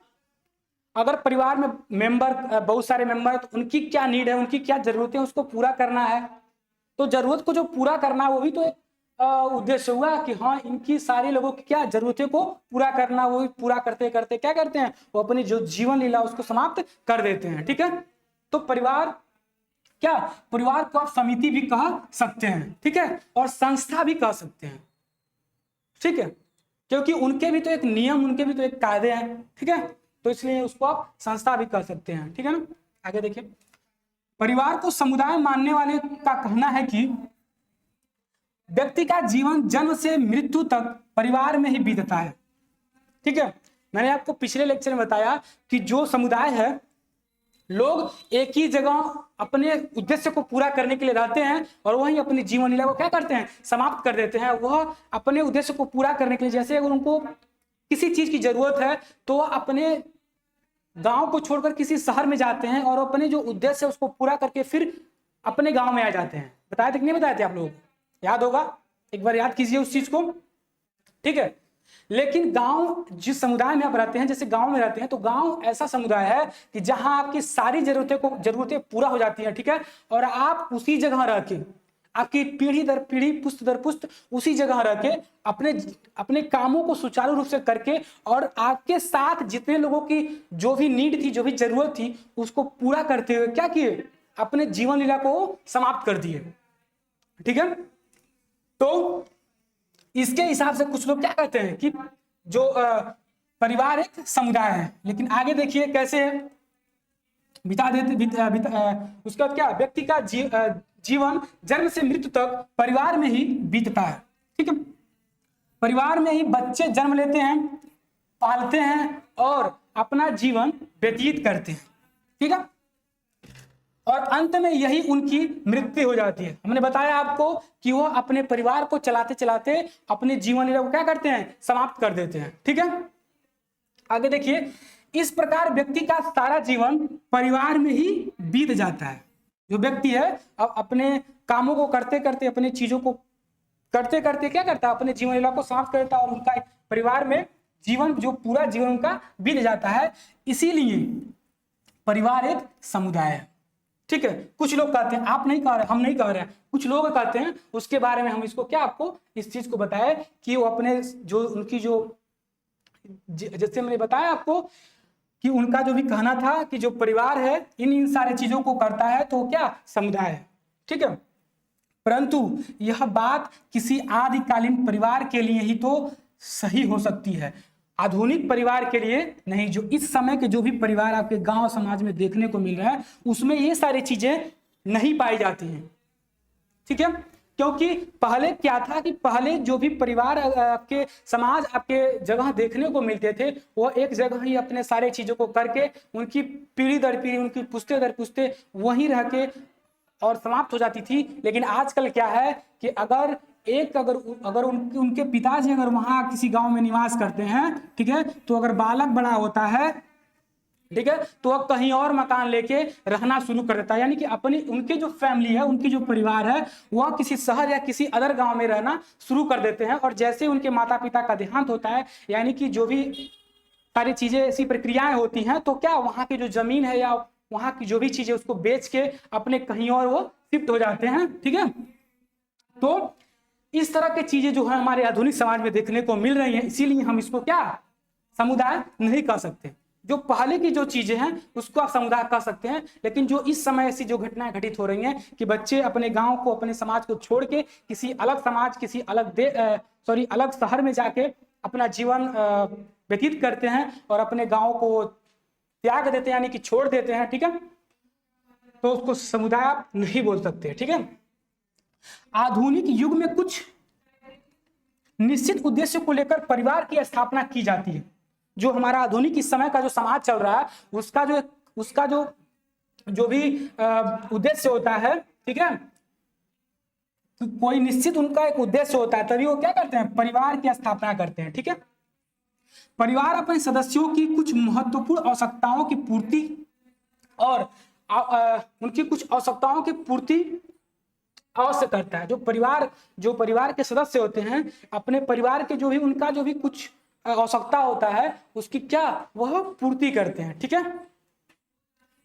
अगर परिवार में मेंबर बहुत सारे मेंबर है तो उनकी क्या नीड है, उनकी क्या जरूरतें उसको पूरा करना है। तो जरूरत को जो पूरा करना है वो भी तो एक उद्देश्य हुआ कि हाँ, इनकी सारे लोगों की क्या जरूरतें को पूरा करना। वो पूरा करते करते क्या करते हैं, वो अपनी जो जीवन लीला उसको समाप्त कर देते हैं, ठीक है। तो परिवार क्या, परिवार को आप समिति भी कह सकते हैं, ठीक है, और संस्था भी कह सकते हैं, ठीक है, क्योंकि उनके भी तो एक नियम, उनके भी तो एक कायदे हैं, ठीक है। तो इसलिए उसको आप संस्था भी कह सकते हैं, ठीक है ना। आगे देखिए, परिवार को समुदाय मानने वाले का कहना है कि व्यक्ति का जीवन जन्म से मृत्यु तक परिवार में ही बीतता है, ठीक है। मैंने आपको पिछले लेक्चर में बताया कि जो समुदाय है, लोग एक ही जगह अपने उद्देश्य को पूरा करने के लिए रहते हैं और वहीं अपनी जीवन लीला को क्या करते हैं, समाप्त कर देते हैं। वह अपने उद्देश्य को पूरा करने के लिए, जैसे अगर उनको किसी चीज की जरूरत है तो अपने गांव को छोड़कर किसी शहर में जाते हैं और अपने जो उद्देश्य है उसको पूरा करके फिर अपने गांव में आ जाते हैं। बताए थे कि नहीं बताए थे आप लोग, याद होगा, एक बार याद कीजिए उस चीज को, ठीक है। लेकिन गांव जिस समुदाय में आप रहते हैं, जैसे गांव में रहते हैं, तो गांव ऐसा समुदाय है कि जहां आपकी सारी जरूरतें पूरा हो जाती हैं, ठीक है। और आप उसी जगह रह के, आपकी पीढ़ी दर पीढ़ी, पुस्त दर पुस्त उसी जगह रह के अपने कामों को सुचारू रूप से करके और आपके साथ जितने लोगों की जो भी नीड थी, जो भी जरूरत थी, उसको पूरा करते हुए क्या किए, अपने जीवन लीला को समाप्त कर दिए, ठीक है। तो इसके हिसाब से कुछ लोग क्या कहते हैं कि जो परिवार एक समुदाय है। लेकिन आगे देखिए कैसे है, उसके बाद क्या, व्यक्ति का जीवन जन्म से मृत्यु तक परिवार में ही बीतता है, ठीक है। परिवार में ही बच्चे जन्म लेते हैं, पालते हैं और अपना जीवन व्यतीत करते हैं, ठीक है। और अंत में यही उनकी मृत्यु हो जाती है। हमने बताया आपको कि वो अपने परिवार को चलाते चलाते अपने जीवन लीला को क्या करते हैं, समाप्त कर देते हैं, ठीक है। आगे देखिए, इस प्रकार व्यक्ति का सारा जीवन परिवार में ही बीत जाता है। जो व्यक्ति है अब अपने कामों को करते करते, अपने चीजों को करते करते क्या करता है, अपने जीवन लीला को समाप्त करता है और उनका परिवार में जीवन, जो पूरा जीवन उनका बीत जाता है। इसीलिए परिवार एक समुदाय है, ठीक है। कुछ लोग कहते हैं, आप नहीं कह रहे, हम नहीं कह रहे हैं, कुछ लोग कहते हैं, उसके बारे में हम इसको क्या आपको इस चीज को बताया कि वो अपने जो उनकी जो, जैसे मैंने बताया आपको कि उनका जो भी कहना था कि जो परिवार है इन सारी चीजों को करता है तो क्या समुदाय है, ठीक है। परंतु यह बात किसी आदिकालीन परिवार के लिए ही तो सही हो सकती है, आधुनिक परिवार के लिए नहीं। जो इस समय के जो भी परिवार आपके गांव समाज में देखने को मिल रहा है उसमें ये सारी चीजें नहीं पाई जाती हैं, ठीक है। क्योंकि पहले क्या था कि पहले जो भी परिवार आपके समाज आपके जगह देखने को मिलते थे वो एक जगह ही अपने सारे चीजों को करके उनकी पीढ़ी दर पीढ़ी, उनकी पुश्ते दर पुश्ते वहीं रह के और समाप्त हो जाती थी। लेकिन आजकल क्या है कि अगर उनके पिताजी अगर वहां किसी गांव में निवास करते हैं, ठीक है, तो अगर बालक बड़ा होता है, ठीक है, तो वह कहीं और मकान लेके रहना शुरू कर देता है। यानी कि अपनी उनके जो फैमिली है, उनकी जो परिवार है, वह किसी शहर या किसी अदर गांव में रहना शुरू कर देते हैं। और जैसे उनके माता पिता का देहांत होता है, यानी कि जो भी सारी चीजें ऐसी प्रक्रियाएं होती हैं, तो क्या वहां की जो जमीन है या वहां की जो भी चीजें उसको बेच के अपने कहीं और वो शिफ्ट हो जाते हैं, ठीक है। तो इस तरह की चीजें जो है हमारे आधुनिक समाज में देखने को मिल रही हैं, इसीलिए हम इसको क्या समुदाय नहीं कह सकते। जो पहले की जो चीजें हैं उसको आप समुदाय कह सकते हैं, लेकिन जो इस समय ऐसी जो घटनाएं घटित हो रही हैं कि बच्चे अपने गांव को, अपने समाज को छोड़ के किसी अलग समाज, किसी अलग शहर में जाके अपना जीवन व्यतीत करते हैं और अपने गांव को त्याग देते हैं, यानी कि छोड़ देते हैं, ठीक है, तो उसको समुदाय आप नहीं बोल सकते, ठीक है। आधुनिक युग में कुछ निश्चित उद्देश्य को लेकर परिवार की स्थापना की जाती है। जो हमारा आधुनिक इस समय का जो समाज चल रहा है उसका जो भी उद्देश्य होता है, ठीक है, तो कोई निश्चित उनका एक उद्देश्य होता है, तभी वो क्या करते हैं, परिवार की स्थापना करते हैं, ठीक है। परिवार अपने सदस्यों की कुछ महत्वपूर्ण आवश्यकताओं की पूर्ति और उनकी कुछ आवश्यकताओं की पूर्ति अवश्य करता है। जो परिवार के सदस्य होते हैं, अपने परिवार के जो भी उनका जो भी कुछ आवश्यकता होता है उसकी क्या वह पूर्ति करते हैं, ठीक है।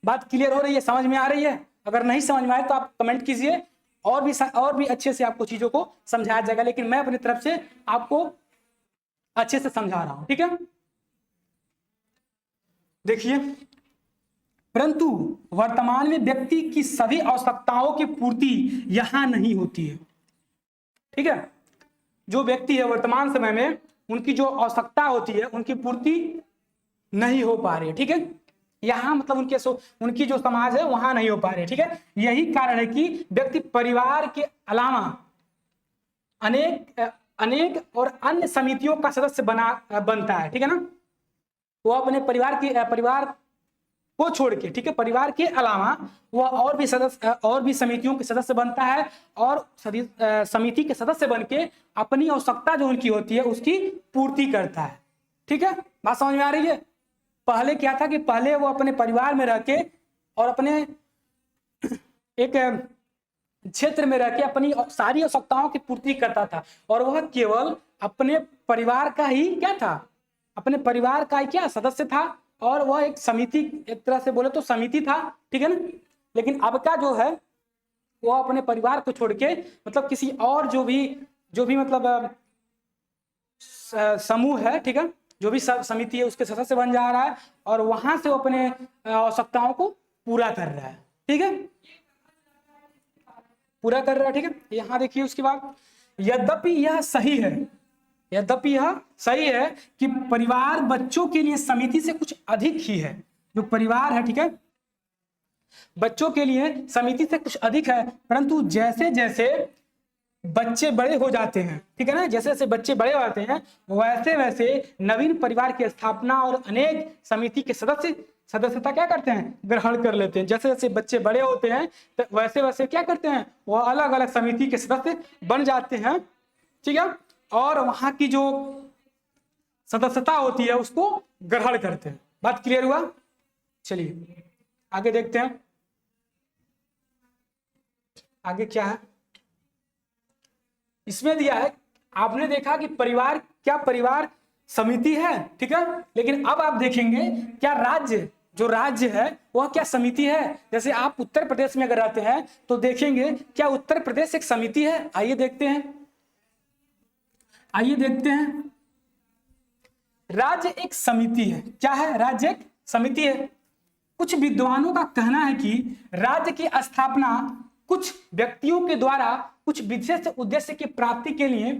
बात क्लियर हो रही है, समझ में आ रही है? अगर नहीं समझ में आए तो आप कमेंट कीजिए, और भी अच्छे से आपको चीजों को समझाया जाएगा, लेकिन मैं अपनी तरफ से आपको अच्छे से समझा रहा हूं, ठीक है। देखिए, परंतु वर्तमान में व्यक्ति की सभी आवश्यकताओं की पूर्ति यहां नहीं होती है, ठीक है। जो व्यक्ति है वर्तमान समय में उनकी जो आवश्यकता होती है उनकी पूर्ति नहीं हो पा रही है, ठीक है। यहाँ मतलब उनकी जो समाज है वहां नहीं हो पा रही है, ठीक है। यही कारण है कि व्यक्ति परिवार के अलावा अनेक और अन्य समितियों का सदस्य बनता है, ठीक है ना। वो अपने परिवार को छोड़ के, ठीक है, परिवार के अलावा वह और भी समितियों के सदस्य बनता है और समिति के सदस्य बन के अपनी आवश्यकता जो उनकी होती है उसकी पूर्ति करता है, ठीक है। बात समझ में आ रही है? पहले क्या था कि पहले वो अपने परिवार में रह के और अपने एक क्षेत्र में रह के अपनी सारी आवश्यकताओं की पूर्ति करता था, और वह केवल अपने परिवार का ही क्या था, अपने परिवार का ही क्या सदस्य था, और वह एक समिति, एक तरह से बोले तो समिति था, ठीक है ना। लेकिन अब का जो है वो अपने परिवार को छोड़ के मतलब किसी और जो भी मतलब समूह है, ठीक है, जो भी समिति है उसके सदस्य बन जा रहा है और वहां से वो अपने आवश्यकताओं को पूरा कर रहा है, ठीक है, पूरा कर रहा है, ठीक है। यहाँ देखिए उसके बाद, यद्यपि यह सही है कि परिवार बच्चों के लिए समिति से कुछ अधिक ही है। जो परिवार है, ठीक है, बच्चों के लिए समिति से कुछ अधिक है, परंतु जैसे जैसे बच्चे बड़े हो जाते हैं, ठीक है ना, जैसे जैसे बच्चे बड़े हो जाते हैं वैसे वैसे नवीन परिवार की स्थापना और अनेक समिति के सदस्यता क्या करते हैं, ग्रहण कर लेते हैं। जैसे जैसे बच्चे बड़े होते हैं तो वैसे वैसे क्या करते हैं, वह अलग अलग समिति के सदस्य बन जाते हैं, ठीक है, और वहां की जो सदस्यता होती है उसको ग्रहण करते हैं। बात क्लियर हुआ? चलिए आगे देखते हैं, आगे क्या है इसमें दिया है। आपने देखा कि परिवार समिति है, ठीक है, लेकिन अब आप देखेंगे क्या राज्य है वह क्या समिति है। जैसे आप उत्तर प्रदेश में अगर रहते हैं तो देखेंगे क्या उत्तर प्रदेश एक समिति है। आइए देखते हैं, राज्य एक समिति है। क्या है? राज्य एक समिति है। कुछ विद्वानों का कहना है कि राज्य की स्थापना कुछ व्यक्तियों के द्वारा कुछ विशेष उद्देश्य की प्राप्ति के लिए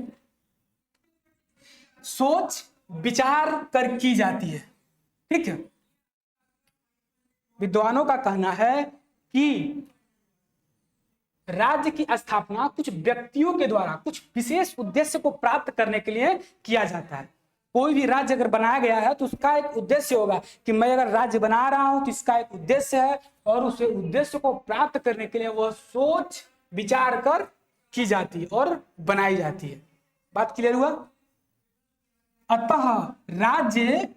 सोच विचार कर की जाती है। ठीक है, विद्वानों का कहना है कि राज्य की स्थापना कुछ व्यक्तियों के द्वारा कुछ विशेष उद्देश्य को प्राप्त करने के लिए किया जाता है। कोई भी राज्य अगर बनाया गया है तो उसका एक उद्देश्य होगा कि मैं अगर राज्य बना रहा हूं तो इसका एक उद्देश्य है, और उस उद्देश्य को प्राप्त करने के लिए वह सोच विचार कर की जाती है और बनाई जाती है। बात क्लियर हुआ? अतः राज्य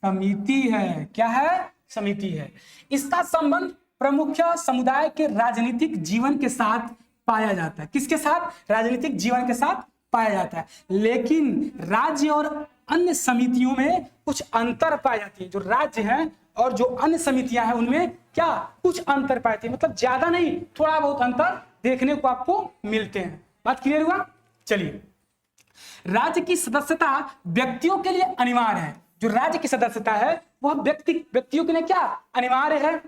समिति है। क्या है? समिति है। इसका संबंध प्रमुख समुदाय के राजनीतिक जीवन के साथ पाया जाता है। किसके साथ? राजनीतिक जीवन के साथ पाया जाता है। लेकिन राज्य और अन्य समितियों में कुछ अंतर पाई जाती है। जो राज्य है और जो अन्य समितियां हैं उनमें क्या कुछ अंतर पाई जाती है, मतलब ज्यादा नहीं, थोड़ा बहुत अंतर देखने को आपको मिलते हैं। बात क्लियर हुआ? चलिए, राज्य की सदस्यता व्यक्तियों के लिए अनिवार्य है। जो राज्य की सदस्यता है वह व्यक्तियों के लिए क्या अनिवार्य है,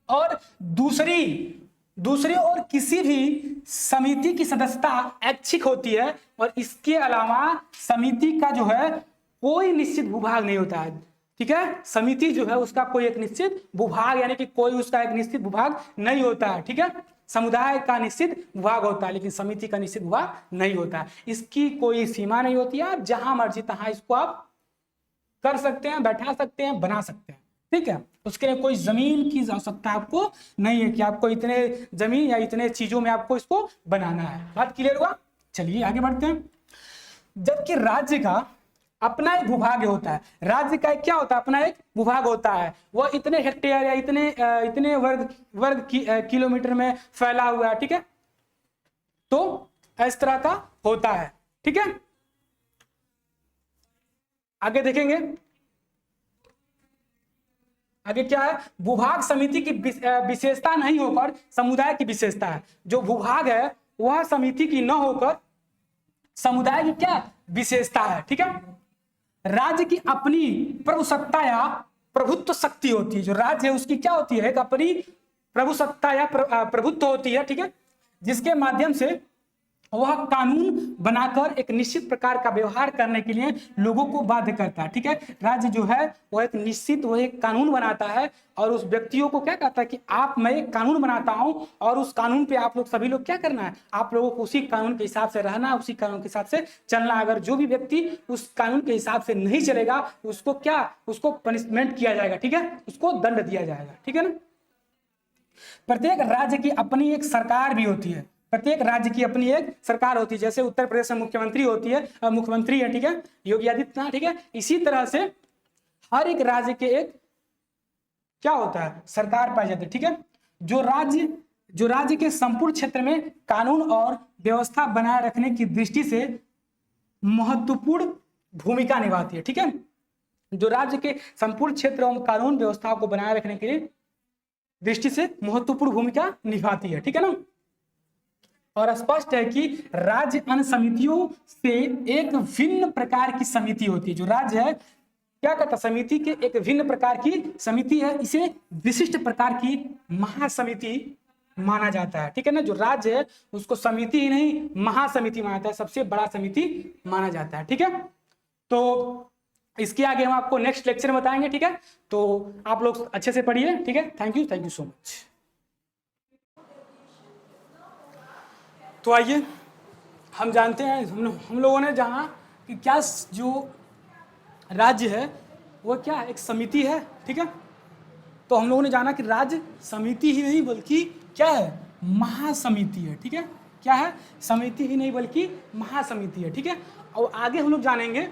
और दूसरी और किसी भी समिति की सदस्यता ऐच्छिक होती है, और इसके अलावा समिति का जो है कोई निश्चित भूभाग नहीं होता है। ठीक है, समिति जो है उसका कोई एक निश्चित भूभाग यानी कि कोई उसका एक निश्चित भूभाग नहीं होता है। ठीक है, समुदाय का निश्चित भूभाग होता है लेकिन समिति का निश्चित भूभाग नहीं होता है। इसकी कोई सीमा नहीं होती है, आप जहां मर्जी तहां इसको आप कर सकते हैं, बैठा सकते हैं, बना सकते हैं। ठीक है, उसके लिए कोई जमीन की आवश्यकता आपको नहीं है कि आपको इतने जमीन या इतने चीजों में आपको इसको बनाना है। बात क्लियर हुआ? चलिए आगे बढ़ते हैं। जबकि राज्य का अपना एक भूभाग होता है, राज्य का क्या होता है? अपना एक भूभाग होता है। वह इतने हेक्टेयर या इतने वर्ग किलोमीटर में फैला हुआ है। ठीक है, तो इस तरह का होता है। ठीक है, आगे देखेंगे। आगे क्या है? भूभाग समिति की विशेषता नहीं होकर समुदाय की विशेषता है। जो भूभाग है वह समिति की न होकर समुदाय की क्या विशेषता है। ठीक है, राज्य की अपनी प्रभुसत्ता या प्रभुत्व शक्ति होती है। जो राज्य है उसकी क्या होती है? एक अपनी प्रभुसत्ता या प्रभुत्व होती है। ठीक है, जिसके माध्यम से वह कानून बनाकर एक निश्चित प्रकार का व्यवहार करने के लिए लोगों को बाध्य करता है। ठीक है, राज्य जो है वह एक निश्चित वह एक कानून बनाता है और उस व्यक्तियों को क्या कहता है कि मैं एक कानून बनाता हूं और उस कानून पे आप लोग सभी लोग क्या करना है, आप लोगों को उसी कानून के हिसाब से रहना, उसी कानून के हिसाब से चलना। अगर जो भी व्यक्ति उस कानून के हिसाब से नहीं चलेगा उसको पनिशमेंट किया जाएगा। ठीक है, उसको दंड दिया जाएगा। ठीक है ना। प्रत्येक राज्य की अपनी एक सरकार भी होती है। प्रत्येक राज्य की अपनी एक सरकार होती है। जैसे उत्तर प्रदेश में मुख्यमंत्री है। ठीक है, योगी आदित्यनाथ। ठीक है, इसी तरह से हर एक राज्य के एक क्या होता है? सरकार पाई जाती है। ठीक है, जो राज्य के संपूर्ण क्षेत्र में कानून और व्यवस्था बनाए रखने की दृष्टि से महत्वपूर्ण भूमिका निभाती है। ठीक है, जो राज्य के संपूर्ण क्षेत्र में कानून व्यवस्था को बनाए रखने के लिए दृष्टि से महत्वपूर्ण भूमिका निभाती है। ठीक है ना। और स्पष्ट है कि राज्य अन्य समितियों से एक भिन्न प्रकार की समिति होती है। जो राज्य है क्या कहता है? समिति के एक भिन्न प्रकार की समिति है। इसे विशिष्ट प्रकार की महासमिति माना जाता है। ठीक है ना। जो राज्य है उसको समिति ही नहीं महासमिति माना जाता है, सबसे बड़ा समिति माना जाता है। ठीक है, तो इसके आगे हम आपको नेक्स्ट लेक्चर में बताएंगे। ठीक है, तो आप लोग अच्छे से पढ़िए। ठीक है, थैंक यू सो मच। तो आइए हम जानते हैं हम लोगों ने जाना कि क्या जो राज्य है वो क्या एक समिति है। ठीक है, तो हम लोगों ने जाना कि राज्य समिति ही नहीं बल्कि क्या है? महासमिति है। ठीक है, क्या है? समिति ही नहीं बल्कि महासमिति है। ठीक है, और आगे हम लोग जानेंगे,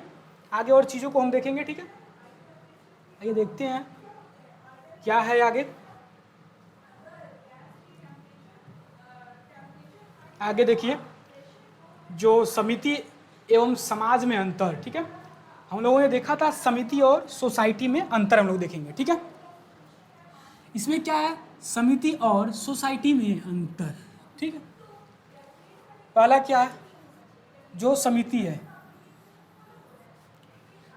आगे और चीज़ों को हम देखेंगे। ठीक है, आइए देखते हैं क्या है आगे। आगे देखिए, जो समिति एवं समाज में अंतर। ठीक है, हम लोगों ने देखा था समिति और सोसाइटी में अंतर हम लोग देखेंगे। ठीक है, इसमें क्या है? समिति और सोसाइटी में अंतर। ठीक है, पहला क्या है? जो समिति है,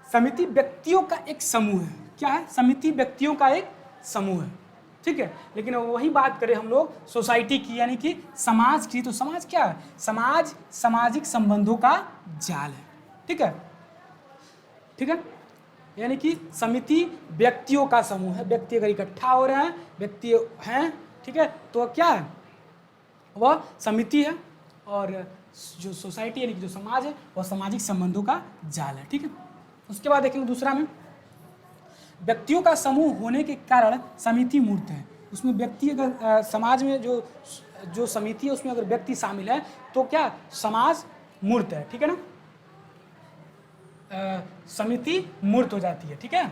समिति व्यक्तियों का एक समूह है। क्या है? समिति व्यक्तियों का एक समूह है। ठीक है। लेकिन वही बात करें हम लोग सोसाइटी की यानी कि समाज की, तो समाज क्या है? समाज सामाजिक संबंधों का जाल है। ठीक है, ठीक है। यानी कि समिति व्यक्तियों का समूह है। व्यक्ति अगर इकट्ठा हो रहे हैं, व्यक्ति हैं, ठीक है, तो क्या है? वह समिति है। और जो सोसाइटी यानी कि जो समाज है वह सामाजिक संबंधों का जाल है। ठीक है। उसके बाद देखेंगे दूसरा में, व्यक्तियों का समूह होने के कारण समिति मूर्त है। उसमें व्यक्ति अगर समाज में जो समिति है उसमें अगर व्यक्ति शामिल है तो क्या? समाज मूर्त है। ठीक है ना, समिति मूर्त हो जाती है। ठीक है।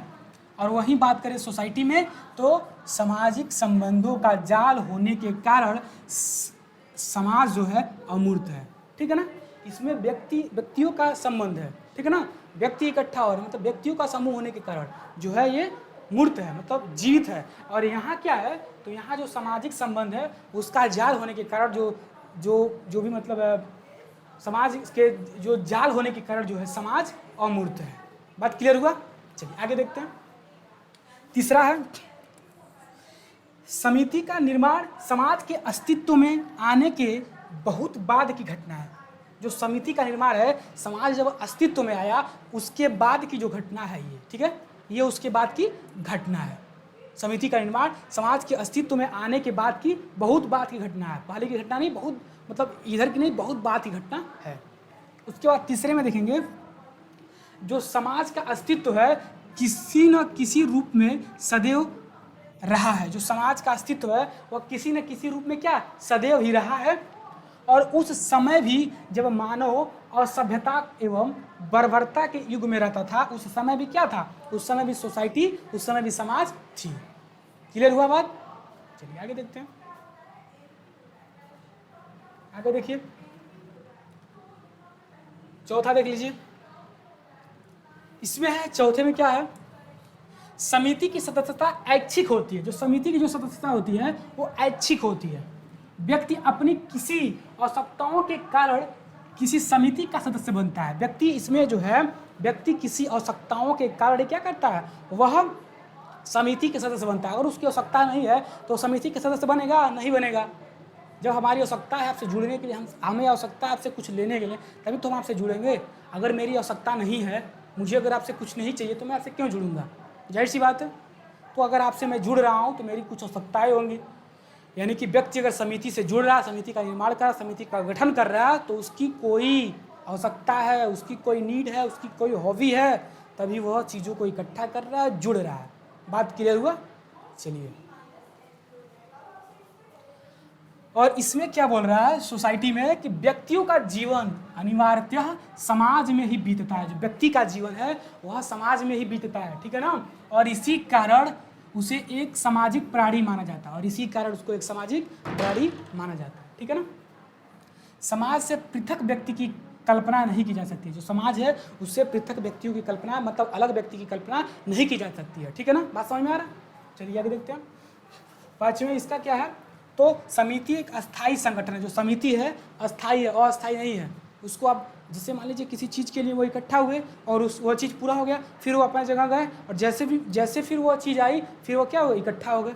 और वहीं बात करें सोसाइटी में तो सामाजिक संबंधों का जाल होने के कारण समाज जो है अमूर्त है। ठीक है ना, इसमें व्यक्तियों का संबंध है। ठीक है ना, व्यक्ति इकट्ठा हो रहे मतलब व्यक्तियों का समूह होने के कारण जो है ये मूर्त है, मतलब जीवित है। और यहाँ क्या है? तो यहाँ जो सामाजिक संबंध है उसका जाल होने के कारण जो भी मतलब समाज के जो जाल होने के कारण जो है समाज अमूर्त है। बात क्लियर हुआ? चलिए आगे देखते हैं। तीसरा है, समिति का निर्माण समाज के अस्तित्व में आने के बहुत बाद की घटना है। जो समिति का निर्माण है, समाज जब अस्तित्व में आया उसके बाद की जो घटना है ये, ठीक है, ये उसके बाद की घटना है। समिति का निर्माण समाज के अस्तित्व में आने के बाद की बहुत बाद की घटना है। पहले की घटना नहीं, बहुत मतलब इधर की नहीं, बहुत बाद की घटना है। उसके बाद तीसरे में देखेंगे, जो समाज का अस्तित्व है किसी न किसी रूप में सदैव रहा है। जो समाज का अस्तित्व है वह किसी न किसी रूप में क्या? सदैव ही रहा है। और उस समय भी जब मानव असभ्यता एवं बर्बरता के युग में रहता था, उस समय भी क्या था? उस समय भी सोसाइटी, उस समय भी समाज थी। क्लियर हुआ बात? चलिए आगे देखते हैं। आगे देखिए, चौथा देख लीजिए। इसमें है, चौथे में क्या है? समिति की सदस्यता ऐच्छिक होती है। जो समिति की जो सदस्यता होती है वो ऐच्छिक होती है। व्यक्ति अपनी किसी आवश्यकताओं के कारण किसी समिति का सदस्य बनता है। व्यक्ति इसमें जो है, व्यक्ति किसी आवश्यकताओं के कारण क्या करता है? वह समिति के सदस्य बनता है। अगर उसकी आवश्यकता नहीं है तो समिति के सदस्य बनेगा? नहीं बनेगा। जब हमारी आवश्यकता है आपसे जुड़ने के लिए, हमें आवश्यकता है आपसे कुछ लेने के लिए, तभी तो हम आपसे जुड़ेंगे। अगर मेरी आवश्यकता नहीं है, मुझे अगर आपसे कुछ नहीं चाहिए तो मैं आपसे क्यों जुड़ूंगा? जाहिर सी बात है। तो अगर आपसे मैं जुड़ रहा हूँ तो मेरी कुछ आवश्यकताएं होंगी। यानी कि व्यक्ति अगर समिति से जुड़ रहा है, समिति का निर्माण कर रहा है, समिति का गठन कर रहा है, तो उसकी कोई आवश्यकता है, उसकी कोई नीड है, उसकी कोई हॉबी है, तभी वह चीज़ों को इकट्ठा कर रहा है, जुड़ रहा है। बात क्लियर हुआ? चलिए, और इसमें क्या बोल रहा है सोसाइटी में कि व्यक्तियों का जीवन अनिवार्यतः समाज में ही बीतता है। जो व्यक्ति का जीवन है वह समाज में ही बीतता है। ठीक है ना, और इसी कारण उसे एक सामाजिक प्राणी माना जाता है। और इसी कारण उसको एक सामाजिक प्राणी माना जाता है। ठीक है ना, समाज से पृथक व्यक्ति की कल्पना नहीं की जा सकती। जो समाज है उससे पृथक व्यक्तियों की कल्पना, मतलब अलग व्यक्ति की कल्पना नहीं की जा सकती है। ठीक है ना, बात समझ में आ रहा है? चलिए आगे देखते हैं। पांचवें इसका क्या है? तो समिति एक अस्थाई संगठन है। जो समिति है अस्थाई है, अस्थाई नहीं है। उसको आप जैसे मान लीजिए किसी चीज़ के लिए वो इकट्ठा हुए और वो चीज़ पूरा हो गया, फिर वो अपने जगह गए, और जैसे फिर वो चीज़ आई, फिर वो क्या हुआ? इकट्ठा हो गए।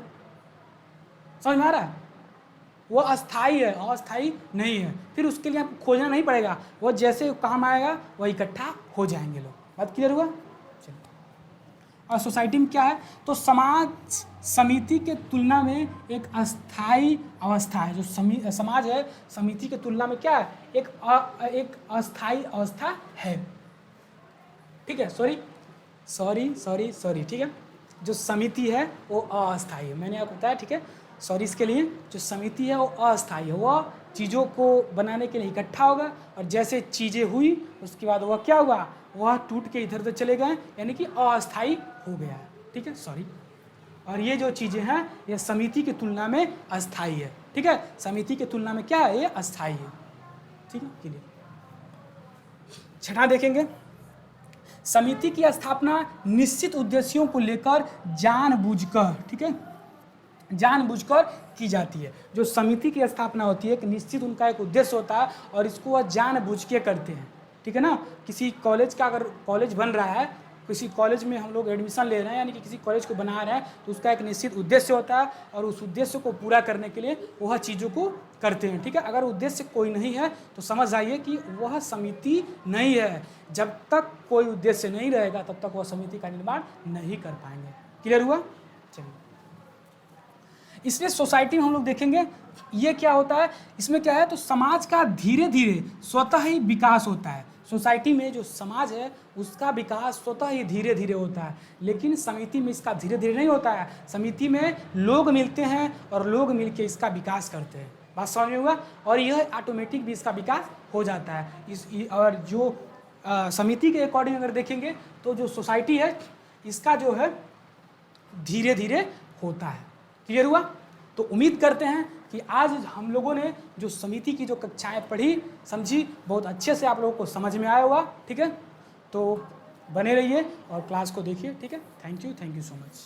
समझ में आ रहा है? वो अस्थाई है, अस्थाई नहीं है। फिर उसके लिए आपको खोजना नहीं पड़ेगा, वो जैसे काम आएगा वो इकट्ठा हो जाएंगे लोग। बात क्लियर हुआ? चलिए, और सोसाइटी में क्या है? तो समाज समिति के तुलना में एक अस्थाई अवस्था है। जो समाज है समिति के तुलना में क्या है? एक अस्थाई अवस्था है। ठीक है, सॉरी, ठीक है। जो समिति है वो अस्थाई है, मैंने आपको बताया। ठीक है, सॉरी इसके लिए। जो समिति है वो अस्थाई है, वह चीज़ों को बनाने के लिए इकट्ठा होगा, और जैसे चीज़ें हुई उसके बाद वह क्या हुआ? वह टूट के इधर उधर चले गए, यानी कि अस्थाई हो गया है। ठीक है, सॉरी। और ये जो चीज़ें हैं ये समिति की तुलना में अस्थाई है। ठीक है, समिति की तुलना में क्या है? ये अस्थाई है। ठीक है, क्लियर। छठा देखेंगे, समिति की स्थापना निश्चित उद्देश्यों को लेकर जानबूझकर, ठीक है, जानबूझकर की जाती है। जो समिति की स्थापना होती है, एक निश्चित उनका एक उद्देश्य होता है और इसको वह जानबूझ के करते हैं। ठीक है ना, किसी कॉलेज का अगर कॉलेज बन रहा है किसी कॉलेज में हम लोग एडमिशन ले रहे हैं, यानी कि किसी कॉलेज को बना रहे हैं, तो उसका एक निश्चित उद्देश्य होता है और उस उद्देश्य को पूरा करने के लिए वह चीज़ों को करते हैं। ठीक है, अगर उद्देश्य कोई नहीं है तो समझ जाइए कि वह समिति नहीं है। जब तक कोई उद्देश्य नहीं रहेगा तब तक वह समिति का निर्माण नहीं कर पाएंगे। क्लियर हुआ? चलिए, इसलिए सोसाइटी में हम लोग देखेंगे ये क्या होता है, इसमें क्या है, तो समाज का धीरे धीरे स्वतः ही विकास होता है। सोसाइटी में जो समाज है उसका विकास स्वतः ही धीरे धीरे होता है, लेकिन समिति में इसका धीरे धीरे नहीं होता है। समिति में लोग मिलते हैं और लोग मिलके इसका विकास करते हैं। बात समझ में हुआ? और यह ऑटोमेटिक भी इसका विकास हो जाता है। और जो समिति के अकॉर्डिंग अगर देखेंगे तो जो सोसाइटी है इसका जो है धीरे धीरे होता है। क्लियर हुआ? तो उम्मीद करते हैं कि आज हम लोगों ने जो समिति की जो कक्षाएं पढ़ी समझी, बहुत अच्छे से आप लोगों को समझ में आया होगा। ठीक है, तो बने रहिए और क्लास को देखिए। ठीक है, थैंक यू सो मच।